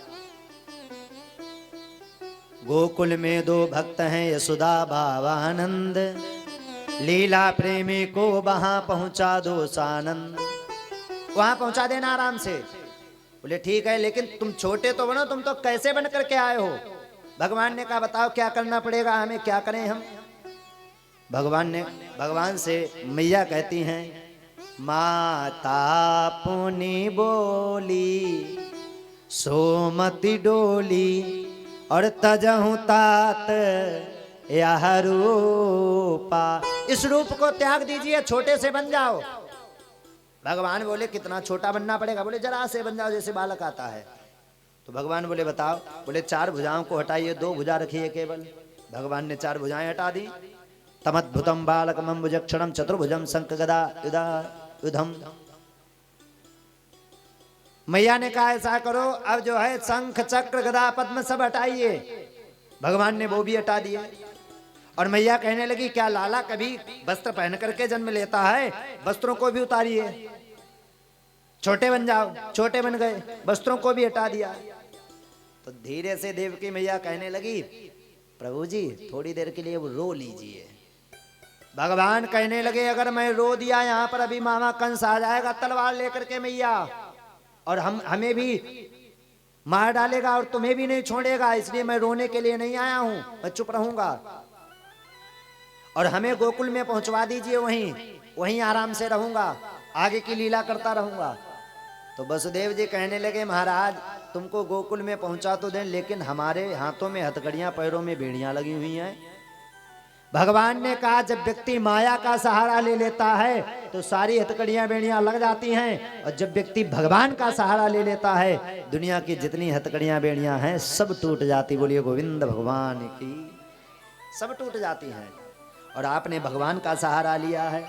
गोकुल में 2 भक्त हैं यशोदा बाबा आनंद, लीला प्रेमी को वहां पहुंचा दो सानंद। वहां पहुंचा देना आराम से। बोले ठीक है, लेकिन तुम छोटे तो बनो, तुम तो कैसे बन करके आए हो? भगवान ने कहा बताओ क्या करना पड़ेगा हमें, क्या करें हम? भगवान से मैया कहती हैं माता पुनि बोली सोमति डोली और तजहु तात यह रूपा। इस रूप को त्याग दीजिए, छोटे से बन जाओ। भगवान बोले कितना छोटा बनना पड़ेगा? बोले जरा से बन जाओ जैसे बालक आता है। तो भगवान बोले बताओ। बोले 4 भुजाओं को हटाइए, 2 भुजा रखिए केवल। भगवान ने 4 भुजाएं हटा दी। तमद्भुतम बालकम अम्बुजक्षणम चतुर्भुजम शंख गदा युधम। मैया ने कहा ऐसा करो, अब जो है शंख चक्र गदा पद्म सब हटाइए। भगवान ने वो भी हटा दिए। और मैया कहने लगी क्या लाला कभी वस्त्र पहन करके जन्म लेता है? वस्त्रों को भी उतारिए। छोटे बन जाओ, छोटे बन गए, वस्त्रों को भी हटा दिया। तो धीरे से देवकी मैया कहने लगी, प्रभु जी थोड़ी देर के लिए वो रो लीजिए। भगवान कहने लगे, अगर मैं रो दिया यहाँ पर अभी मामा कंस आ जाएगा तलवार लेकर के मैया, और हमें भी मार डालेगा और तुम्हें भी नहीं छोड़ेगा, इसलिए मैं रोने के लिए नहीं आया हूं, मैं चुप रहूंगा और हमें गोकुल में पहुंचवा दीजिए, वहीं आराम से रहूंगा, आगे की लीला करता रहूंगा। तो वसुदेव जी कहने लगे, महाराज तुमको गोकुल में पहुंचा तो दें, लेकिन हमारे हाथों में हथकड़ियां, पैरों में बेड़ियां लगी हुई हैं। भगवान ने कहा, जब व्यक्ति माया का सहारा ले लेता है तो सारी हथकड़ियां बेड़ियां लग जाती हैं, और जब व्यक्ति भगवान का सहारा ले लेता है दुनिया की जितनी हथकड़ियां बेड़ियां हैं सब टूट जाती। बोलिए गोविंद भगवान की, सब टूट जाती हैं। और आपने भगवान का सहारा लिया है।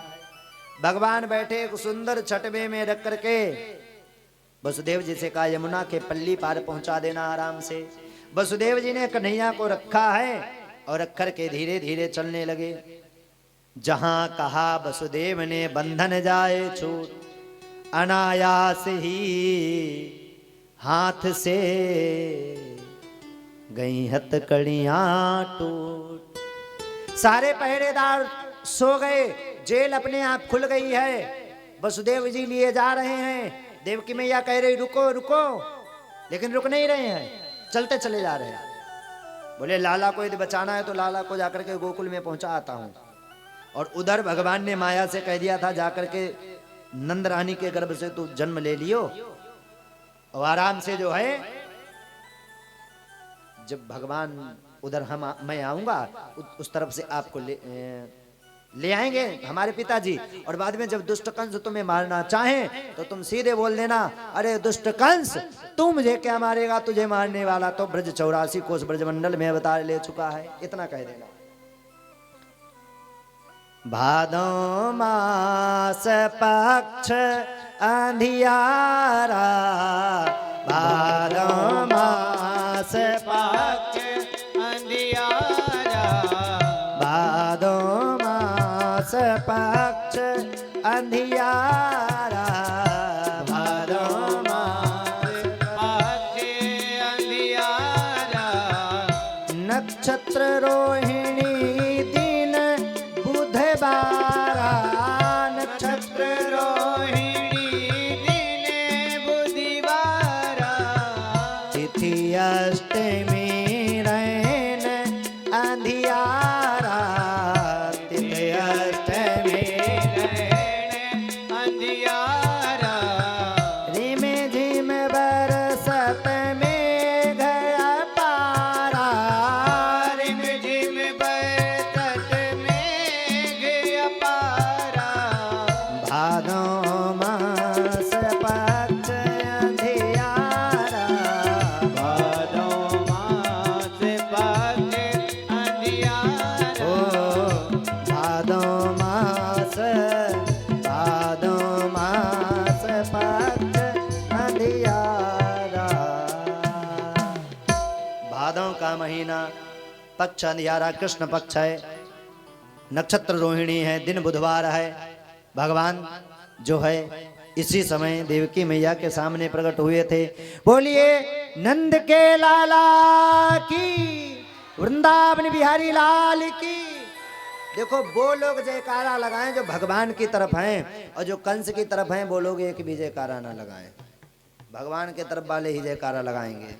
भगवान बैठे एक सुंदर छटवे में रख करके वसुदेव जी से कहा, यमुना के पल्ली पार पहुंचा देना आराम से। वसुदेव जी ने कन्हैया को रखा है और रख करके धीरे धीरे चलने लगे। जहां कहा वसुदेव ने बंधन जाए छूट, अनायास ही हाथ से गई हथकड़ियां टूट। सारे पहरेदार सो गए, जेल अपने आप खुल गई है। वसुदेव जी लिए जा रहे हैं, देवकी मैया कह रही रुको रुको, लेकिन रुक नहीं रहे हैं, चलते चले जा रहे हैं। बोले लाला को यदि बचाना है तो लाला को जाकर के गोकुल में पहुंचा आता हूं। और उधर भगवान ने माया से कह दिया था, जाकर के नंद रानी के गर्भ से तू जन्म ले लियो, और आराम से जो है जब भगवान उधर मैं आऊंगा उस तरफ से आपको ले आएंगे हमारे पिताजी, और बाद में जब दुष्ट कंस तुम्हें मारना चाहे तो तुम सीधे बोल देना, अरे दुष्ट कंस तू मुझे क्या मारेगा, तुझे मारने वाला तो ब्रज 84 कोस ब्रजमंडल में अवतार ले चुका है, इतना कह देना। भादो मास पक्ष अंधियारा, भादो मास पक्ष
अंधियारा,
भादो मास पक्ष अंधियारा, भादो मास
पक्ष अंधियारा,
नक्षत्र रोहिणी दिन बुधवारा, नक्षत्र
रोहिणी दिन बुधवारा,
तिथि अष्टमी रैन अंधियारा, तिथि अष्टमी
रैन अंधियारा,
रिम झिम बरसत मेघ अपारा,
रिम झिम बरसत मेघ अपारा,
भादो मास पक्ष अंधियारा,
भादो मास पक्ष अंधियारा,
ओ भादो मास पक्ष अंधियारा। भादों का महीना, पक्ष अंधियारा, कृष्ण पक्ष है, नक्षत्र रोहिणी है, दिन बुधवार है। भगवान जो है इसी समय देवकी मैया के सामने प्रकट हुए थे। बोलिए नंद के लाला की, वृंदावन बिहारी लाल की। देखो वो लोग जयकारा लगाएं जो भगवान की तरफ हैं, और जो कंस की तरफ हैं वो लोग एक भी जयकारा ना लगाएं। भगवान के तरफ वाले ही जयकारा लगाएंगे।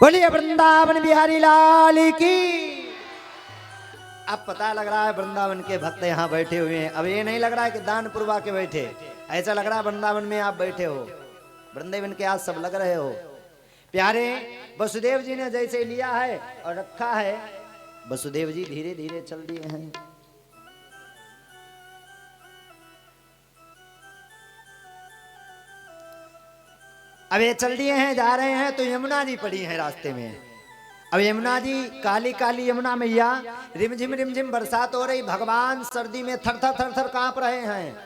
बोलिए वृंदावन बिहारी लाल की। अब पता लग रहा है वृंदावन के भक्त यहाँ बैठे हुए हैं। अब ये नहीं लग रहा है कि दानपुर आके बैठे, ऐसा लग रहा है वृंदावन में आप बैठे हो, वृंदावन के आज सब लग रहे हो। प्यारे वसुदेव जी ने जैसे लिया है और रखा है, वसुदेव जी धीरे धीरे चल दिए हैं। अब ये चल दिए हैं, जा रहे हैं, तो यमुना जी पड़ी हैं रास्ते में। अब यमुना जी, काली काली यमुना मैया, रिमझिम बरसात हो रही, भगवान सर्दी में थर थर कांप रहे हैं।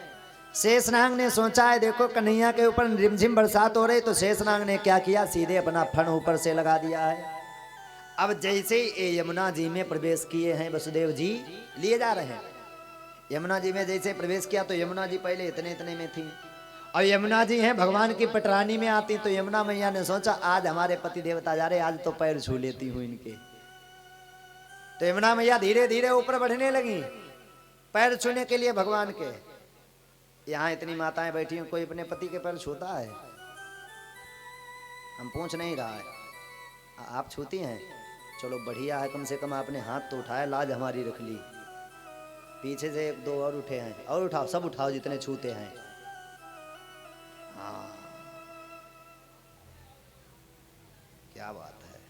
शेषनाग ने सोचा है, देखो कन्हैया के ऊपर रिमझिम बरसात हो रही, तो शेषनाग ने क्या किया, सीधे अपना फण ऊपर से लगा दिया है। अब जैसे ही यमुना जी में प्रवेश किए हैं वसुदेव जी, लिए जा रहे हैं। यमुना जी में जैसे प्रवेश किया तो यमुना जी पहले इतने इतने में थी, और यमुना जी हैं भगवान की पटरानी में आती, तो यमुना मैया ने सोचा आज हमारे पति देवता जा रहे, आज तो पैर छू लेती हूं इनके। तो यमुना मैया धीरे धीरे ऊपर बढ़ने लगी पैर छूने के लिए भगवान के। यहाँ इतनी माताएं बैठी हैं, कोई अपने पति के पैर छूता है? हम पूछ नहीं रहा है, आप छूती हैं? चलो बढ़िया है, कम से कम आपने हाथ तो उठाया, लाज हमारी रख ली। पीछे से एक दो और उठे हैं, और उठाओ, सब उठाओ जितने छूते हैं। हाँ, क्या बात है।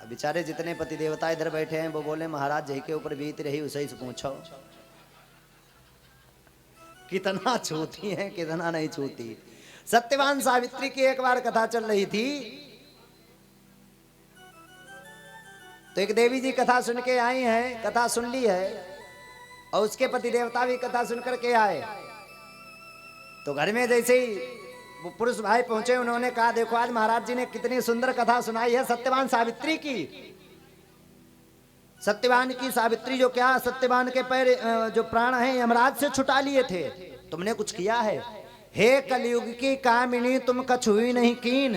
अब बेचारे जितने पति देवता इधर बैठे हैं वो बोले महाराज जी के ऊपर बीत रही उसे ही से पूछो कितना छूती हैं कितना नहीं छूती। सत्यवान सावित्री की एक बार कथा चल रही थी, तो एक देवी जी कथा सुन के आई हैं, कथा सुन ली है, और उसके पति देवता भी कथा सुन करके आए। तो घर में जैसे ही वो पुरुष भाई पहुंचे, उन्होंने कहा देखो आज महाराज जी ने कितनी सुंदर कथा सुनाई है सत्यवान सावित्री की। सत्यवान की सावित्री जो क्या सत्यवान के पैर जो प्राण हैं यमराज से छुटा लिए थे, तुमने कुछ किया है। हे कलयुग की कामिनी तुम कछु ही नहीं कीन,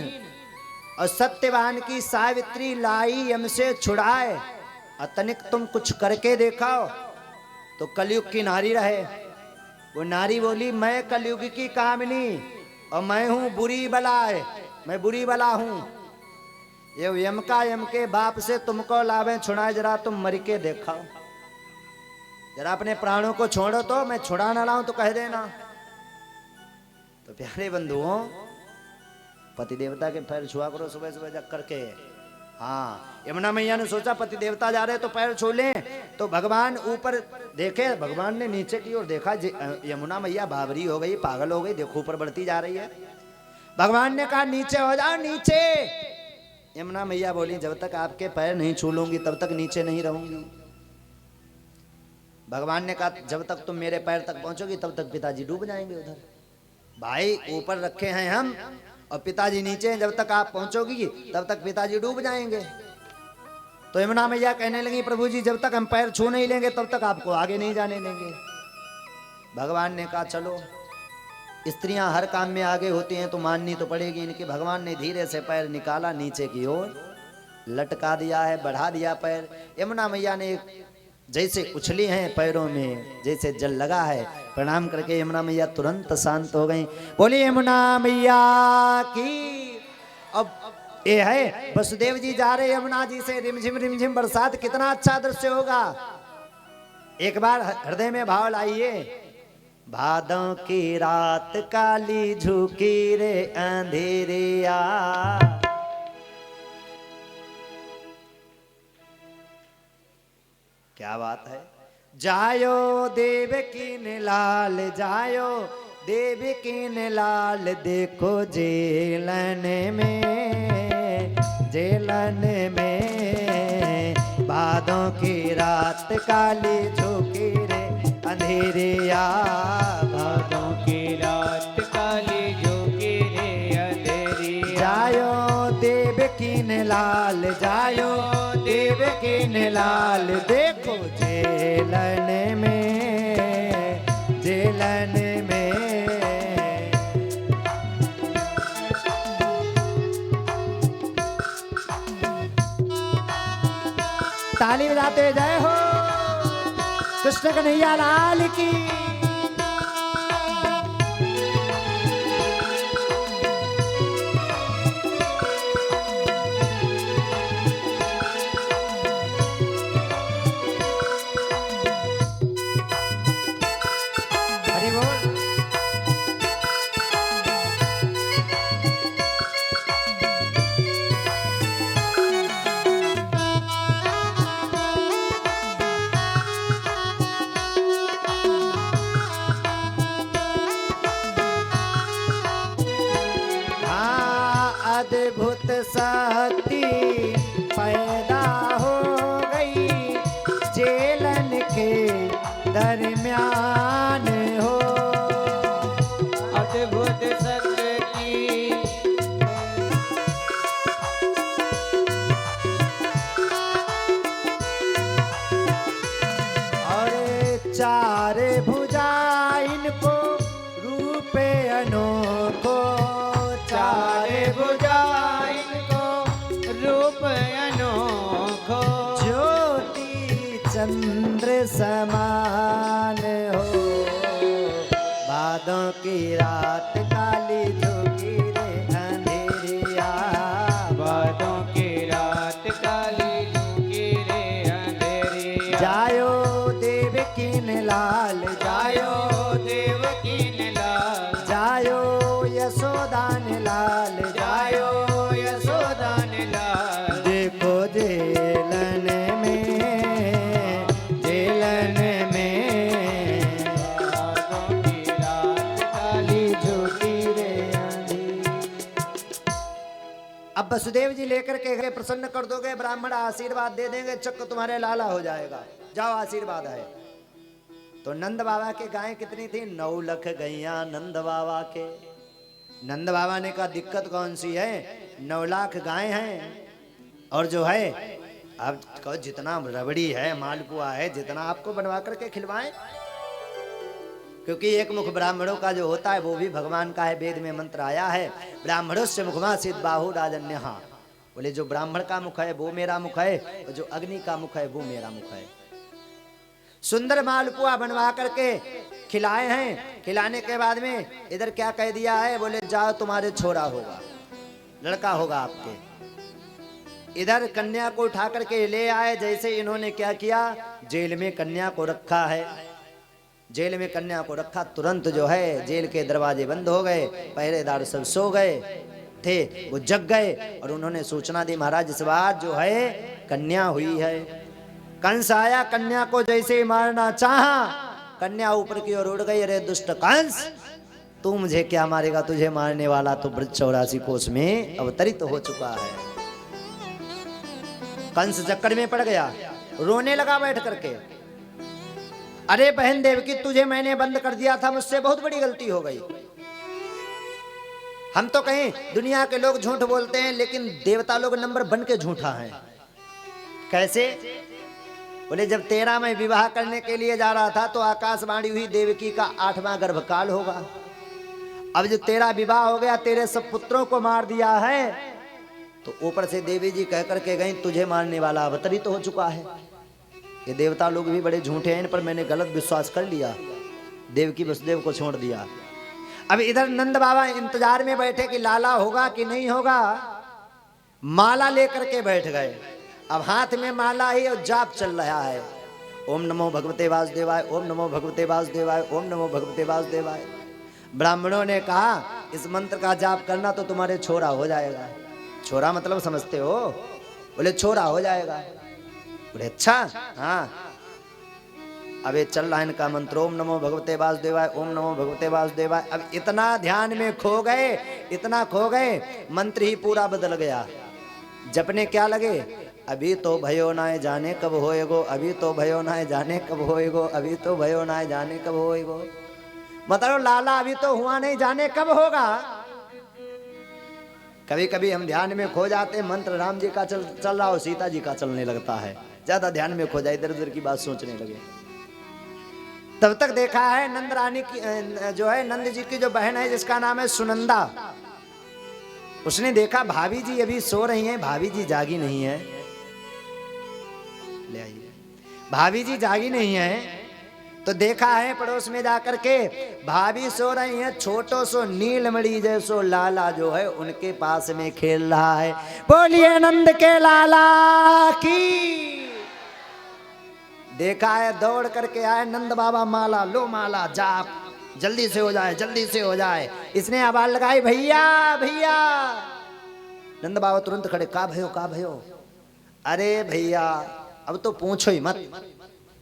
और सत्यवान की सावित्री लाई यम से छुड़ाए, अतनिक तुम कुछ करके दिखाओ तो कलयुग की नारी रहे। वो नारी बोली मैं कलयुग की कामिनी और मैं हूं बुरी बलाए, मैं बुरी बला हूं। ये यम का यम के बाप से तुमको लाभे छुड़ाए, जरा तुम मर के देखाओ, जरा अपने प्राणों को छोड़ो, तो मैं छुड़ा ना लाऊं तो कह देना। तो प्यारे बंधुओं पति देवता के पैर छुआ करो सुबह सुबह जग करके। हाँ, यमुना मैया ने सोचा पति देवता जा रहे तो पैर छू लें, तो भगवान ऊपर देखे, भगवान ने नीचे की ओर देखा, यमुना मैया बावरी हो गई, पागल हो गई, देखो ऊपर बढ़ती जा रही है। भगवान ने कहा नीचे हो जाओ नीचे। यमुना मैया बोली जब तक आपके पैर नहीं छू लूंगी तब तक नीचे नहीं रहूंगी। भगवान ने कहा जब तक तुम मेरे पैर तक पहुंचोगी तब तक पिताजी डूब जाएंगे उधर। भाई ऊपर रखे हैं हम और पिताजी नीचे हैं, जब तक आप पहुंचोगी तब तक पिताजी डूब जाएंगे। तो यमुना मैया कहने लगी प्रभु जी जब तक हम पैर छू नहीं लेंगे तब तक आपको आगे नहीं जाने देंगे। भगवान ने कहा चलो, स्त्रियां हर काम में आगे होती हैं तो माननी तो पड़ेगी इनकी। भगवान ने धीरे से पैर निकाला नीचे की ओर, लटका दिया है, बढ़ा दिया पैर। यमुना मैया ने जैसे उछली हैं पैरों में जैसे जल लगा है, प्रणाम करके यमुना मैया तुरंत शांत हो गई। बोली यमुना मैया की। अब ये है वसुदेव जी जा रहे यमुना जी से, रिमझिम बरसात, कितना अच्छा दृश्य होगा। एक बार हृदय में भाव लाइए, भादों की रात काली झुकी रे अंधेरिया, क्या बात है। जायो देव की लाल, जायो देव की लाल, देखो जेलन में, जेलन में, भादों की रात काली झुकी रे अंधेरिया,
भादों की रात काली झुकी रे अंधेरिया।
जायो देव की लाल, जायो देव की लाल, देखो जेलन में, जेलन में। ताली बजाते जय हो कृष्ण कन्हैया लाल की। अद्भुत शक्ति पैदा हो गई जेलन के दरमियान हो।
अद्भुत शक्ति
और चार भुजा इनको रूप
बुझा इनको रूप अनोखो।
ज्योति चंद्र समान हो, भादों की रात काली झुकी रे अंधेरिया।
भादों की रात काली झुकी रे अंधेरिया।
जायो देवकीन लाल,
जायो देवकीन लाल,
जायो यशोदान लाल,
जायो यशोदान लाल।
देखो जेलन में, जेलन में
भादों की रात काली
झुकी रे आंधी। अब वसुदेव जी लेकर के गए, प्रसन्न कर दोगे, ब्राह्मण आशीर्वाद दे देंगे, चक्क तुम्हारे लाला हो जाएगा, जाओ आशीर्वाद है। तो नंद बाबा के गायें कितनी थी? 9 लाख गैया नंद बाबा के। नंद बाबा ने कहा दिक्कत कौन सी है, 9 लाख गायें हैं और जो है अब कहो जितना रबड़ी है, मालपुआ है, जितना आपको बनवा करके खिलवाएं। क्योंकि एक मुख ब्राह्मणों का जो होता है वो भी भगवान का है, वेद में मंत्र आया है, ब्राह्मणों से मुखमा सिद्ध बाहु राजन्य। बोले जो ब्राह्मण का मुख है वो मेरा मुख है, और जो अग्नि का मुख है वो मेरा मुख है। सुंदर मालपुआ बनवा करके खिलाए हैं। खिलाने के बाद में इधर क्या कह दिया है, बोले जाओ तुम्हारे छोरा होगा, लड़का होगा आपके। इधर कन्या को उठा करके ले आए। जैसे इन्होंने क्या किया, जेल में कन्या को रखा है, जेल में कन्या को रखा, तुरंत जो है जेल के दरवाजे बंद हो गए, पहरेदार सब सो गए थे, वो जग गए और उन्होंने सूचना दी महाराज इस बार जो है कन्या हुई है। कंस आया, कन्या को जैसे ही मारना चाहा, कन्या ऊपर की ओर उड़ गई। अरे दुष्ट कंस, तू मुझे क्या मारेगा, तुझे मारने वाला तो ब्रज 84 कोस में अवतरित हो चुका है। कंस चक्कर में पड़ गया, रोने लगा बैठ करके। अरे बहन देवकी, तुझे मैंने बंद कर दिया था, मुझसे बहुत बड़ी गलती हो गई। हम तो कहें दुनिया के लोग झूठ बोलते हैं, लेकिन देवता लोग नंबर बन के झूठा है। कैसे? बोले जब 13 में विवाह करने के लिए जा रहा था तो आकाशवाणी हुई देवकी का 8वां गर्भकाल होगा। अब जो 13 विवाह हो गया, तेरे सब पुत्रों को मार दिया है, तो ऊपर से देवी जी कह करके गई तुझे मारने वाला अवतरित हो चुका है। ये देवता लोग भी बड़े झूठे हैं, इन पर मैंने गलत विश्वास कर लिया, देवकी वसुदेव को छोड़ दिया। अब इधर नंद बाबा इंतजार में बैठे कि लाला होगा कि नहीं होगा। माला लेकर के बैठ गए। अब हाथ में माला ही और जाप चल रहा है, ओम नमो भगवते वासुदेवाय, ओम नमो भगवते वासुदेवाय, ओम नमो भगवते वासुदेवाय। ब्राह्मणों ने कहा इस मंत्र का जाप करना तो तुम्हारे छोरा हो जाएगा। छोरा मतलब समझते हो? बोले छोरा हो जाएगा। बोले अच्छा, हाँ। अब ये चल रहा है इनका मंत्र, ओम नमो भगवते वासुदेवाय, ओम नमो भगवते वासुदेवाय। अब इतना ध्यान में खो गए, इतना खो गए, मंत्र ही पूरा बदल गया। जपने क्या लगे, अभी तो भयो ना जाने कब होएगो, अभी तो भयो ना जाने कब होएगो, अभी तो भयो ना जाने कब होएगो। मतलब लाला अभी तो हुआ नहीं, जाने कब होगा। कभी कभी हम ध्यान में खो जाते, मंत्र राम जी का चल रहा हो, सीता जी का चलने लगता है, ज्यादा ध्यान में खो जाए, इधर उधर की बात सोचने लगे। तब तक देखा है नंद रानी की जो है नंद जी की जो बहन है जिसका नाम है सुनंदा, उसने देखा भाभी जी अभी सो रही हैं, भाभी जी जागी नहीं है। ले आइए, भाभी जी जागी नहीं है। तो देखा है पड़ोस में जाकर के भाभी सो रही हैं, छोटो सो नीलमणि जैसो लाला जो है उनके पास में खेल रहा है। बोलिए नंद के लाला की। देखा है दौड़ करके आए नंद बाबा, माला लो, माला जाप, जल्दी से हो जाए, जल्दी से हो जाए। इसने आवाज लगाई भैया भैया। नंद बाबा तुरंत खड़े, का भयो का भयो। अरे भैया अब तो पूछो ही मत,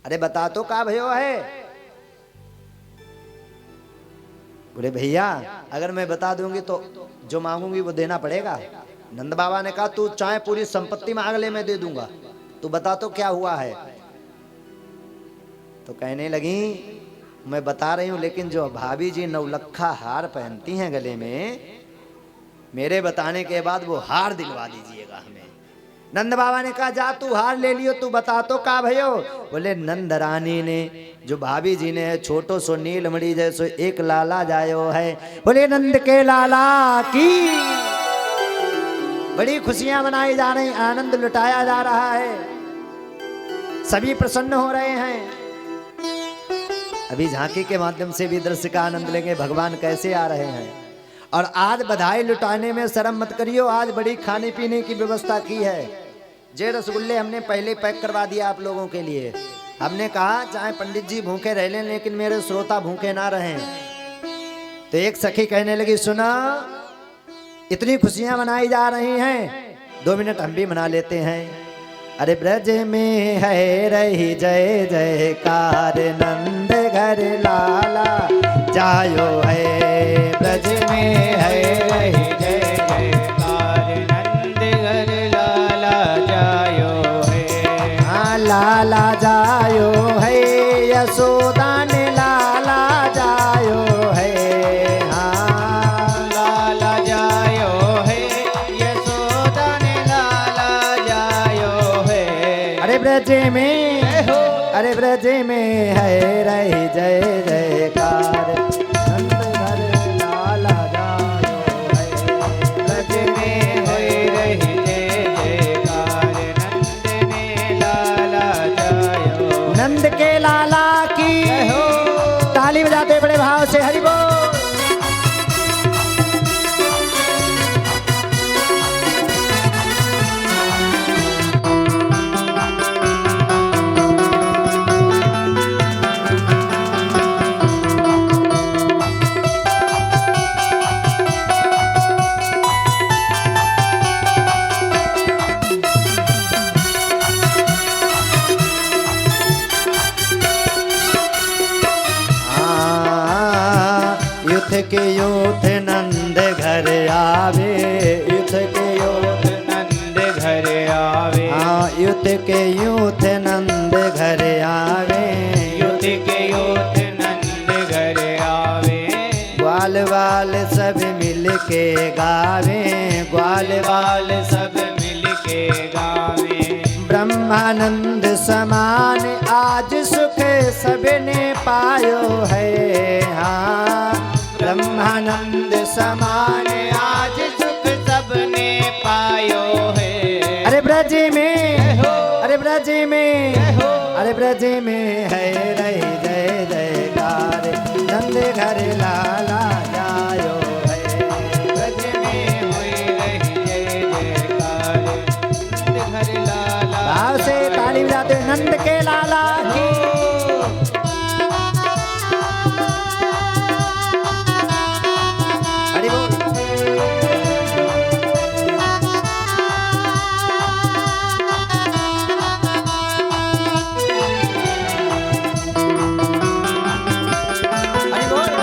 अरे बता तो का भयो है। बोले भैया अगर मैं बता दूंगी तो जो मांगूंगी वो देना पड़ेगा। नंद बाबा ने कहा तू चाहे पूरी संपत्ति मांग ले, मैं दे दूंगा, तू बता तो क्या हुआ है। तो कहने लगी मैं बता रही हूं, लेकिन जो भाभी जी नौलखा हार पहनती हैं गले में, मेरे बताने के बाद वो हार दिलवा दीजिएगा हमें। नंद बाबा ने कहा जा तू हार ले लियो, तू बता तो का भयो। बोले नंद रानी ने जो भाभी जी ने छोटो सो नीलमणि जैसो एक लाला जायो है। बोले नंद के लाला की। बड़ी खुशियां मनाई जा रही, आनंद लुटाया जा रहा है, सभी प्रसन्न हो रहे हैं। अभी झांकी के माध्यम से भी दृश्य का आनंद लेंगे, भगवान कैसे आ रहे हैं। और आज बधाई लुटाने में शर्म मत करियो, आज बड़ी खाने पीने की व्यवस्था की है। जे रसगुल्ले हमने पहले पैक करवा दिया आप लोगों के लिए। हमने कहा चाहे पंडित जी भूखे रह लें लेकिन मेरे श्रोता भूखे ना रहें। तो एक सखी कहने लगी, सुना इतनी खुशियां मनाई जा रही हैं, 2 मिनट हम भी मना लेते हैं। अरे ब्रज में है रही जय जयकार, नंद घर लाला जायो है। ब्रज में है रही जय
जयकार, नंद घर लाला जायो है।
हाँ लाला जायो है, यशोदा ने लाला जायो है। हाँ
लाला जायो है, यशोदा ने लाला जायो है।
अरे ब्रज में, अरे ब्रज में है रही जय जयकार, नंद घर लाला जायो है।
ब्रज में हो रही जय जयकार, नंद ने लाला जायो।
नंद के लाला की ताली बजाते बड़े भाव से हरि बोल। युद्ध के यूथ नंद घर आवे, युद्ध के यूथ
नंद घर आवे।
हाँ युद्ध के यूथ नंद घर आवे,
युद्ध के यूथ नंद घर आवे।
ग्वाल वाल सब मिल के गावे, ग्वाल
बाल सब मिल के गावे।
ब्रह्मानंद समान आज सुख सबने पायो है। हाँ ब्रह्मानंद समान
आज सुख सबने पायो है।
अरे ब्रज में, अरे ब्रज में, अरे ब्रज में है रही जय जयकार, नंद घर लाला जायो है।
ब्रज में हुई रही जय जयकार, नंद घर लाला।
भाव से ताली बजाते नंद के लाला की। हरि बोल। हरि बोल।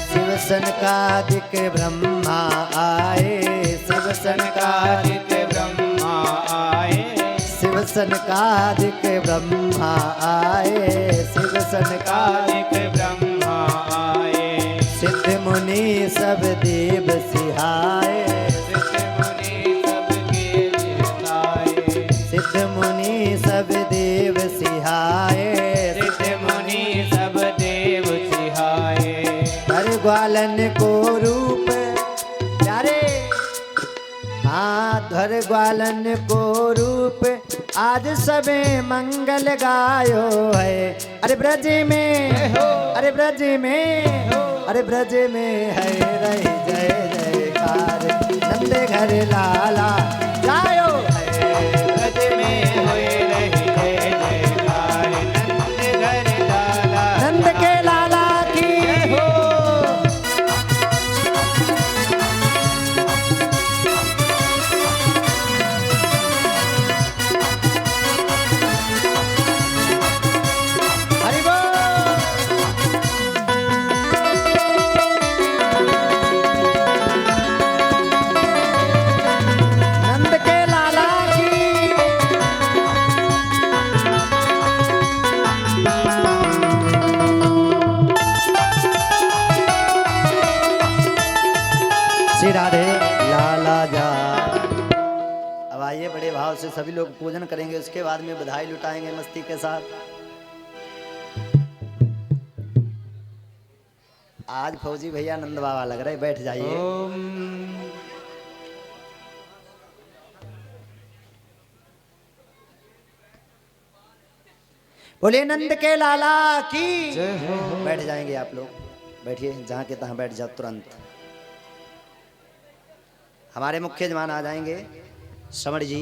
शिव सनकादिक ब्रह्मा आए, शिव
सनकादिक ब्रह्मा आए।
शिव सनकादिक ब्रह्मा आए, शिव सनकादिक
कालिक ब्रह्मा आए।
सिद्ध मुनि सब देव सिहाए,
सिद्ध मुनि सबके जिताए।
सिद्ध मुनि सब देव सिहाए।
सिद्ध मुनि सब देव सिहाए।
हर ग्वालन को रूप प्यारे, हाँ धर ग्वालन को रूप आज सबे मंगल गायो है। अरे ब्रज में, अरे ब्रज में, अरे ब्रज में है रही जय जयकार, नंद घर लाला जायो है।
ब्रज में हुई रही जय जयकार, नंद घर लाला।
नंद के लाला की हरि बोल। नंद के लाला से सभी लोग पूजन करेंगे, उसके बाद में बधाई लुटाएंगे मस्ती के साथ। आज फौजी भैया नंद बाबा लग रहे, बैठ जाइए।
ओम
बोले नंद के लाला की
जय हो।
बैठ जाएंगे आप लोग, बैठिए, जहाँ के तहाँ बैठ जाओ तुरंत। हमारे मुख्य यजमान आ जाएंगे समर जी,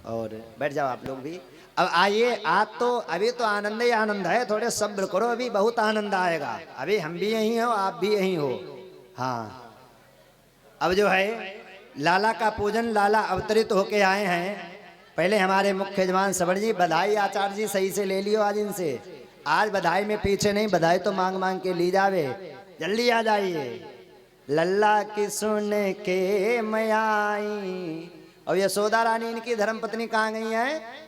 और बैठ जाओ आप लोग भी। अब आइए, आज तो अभी तो आनंद ही आनंद है, थोड़े सब्र करो, अभी बहुत आनंद आएगा। अभी हम भी यहीं हो, आप भी यहीं हो। हाँ, अब जो है लाला का पूजन, लाला अवतरित होके आए हैं। पहले हमारे मुख्य यजमान सबर जी, बधाई आचार्य जी सही से ले लियो आज इनसे। आज बधाई में पीछे नहीं, बधाई तो मांग मांग के ली जावे। जल्दी आ जाइए। लल्ला की सुन के मैं आई। और यशोदा रानी इनकी धर्मपत्नी कहाँ गई है?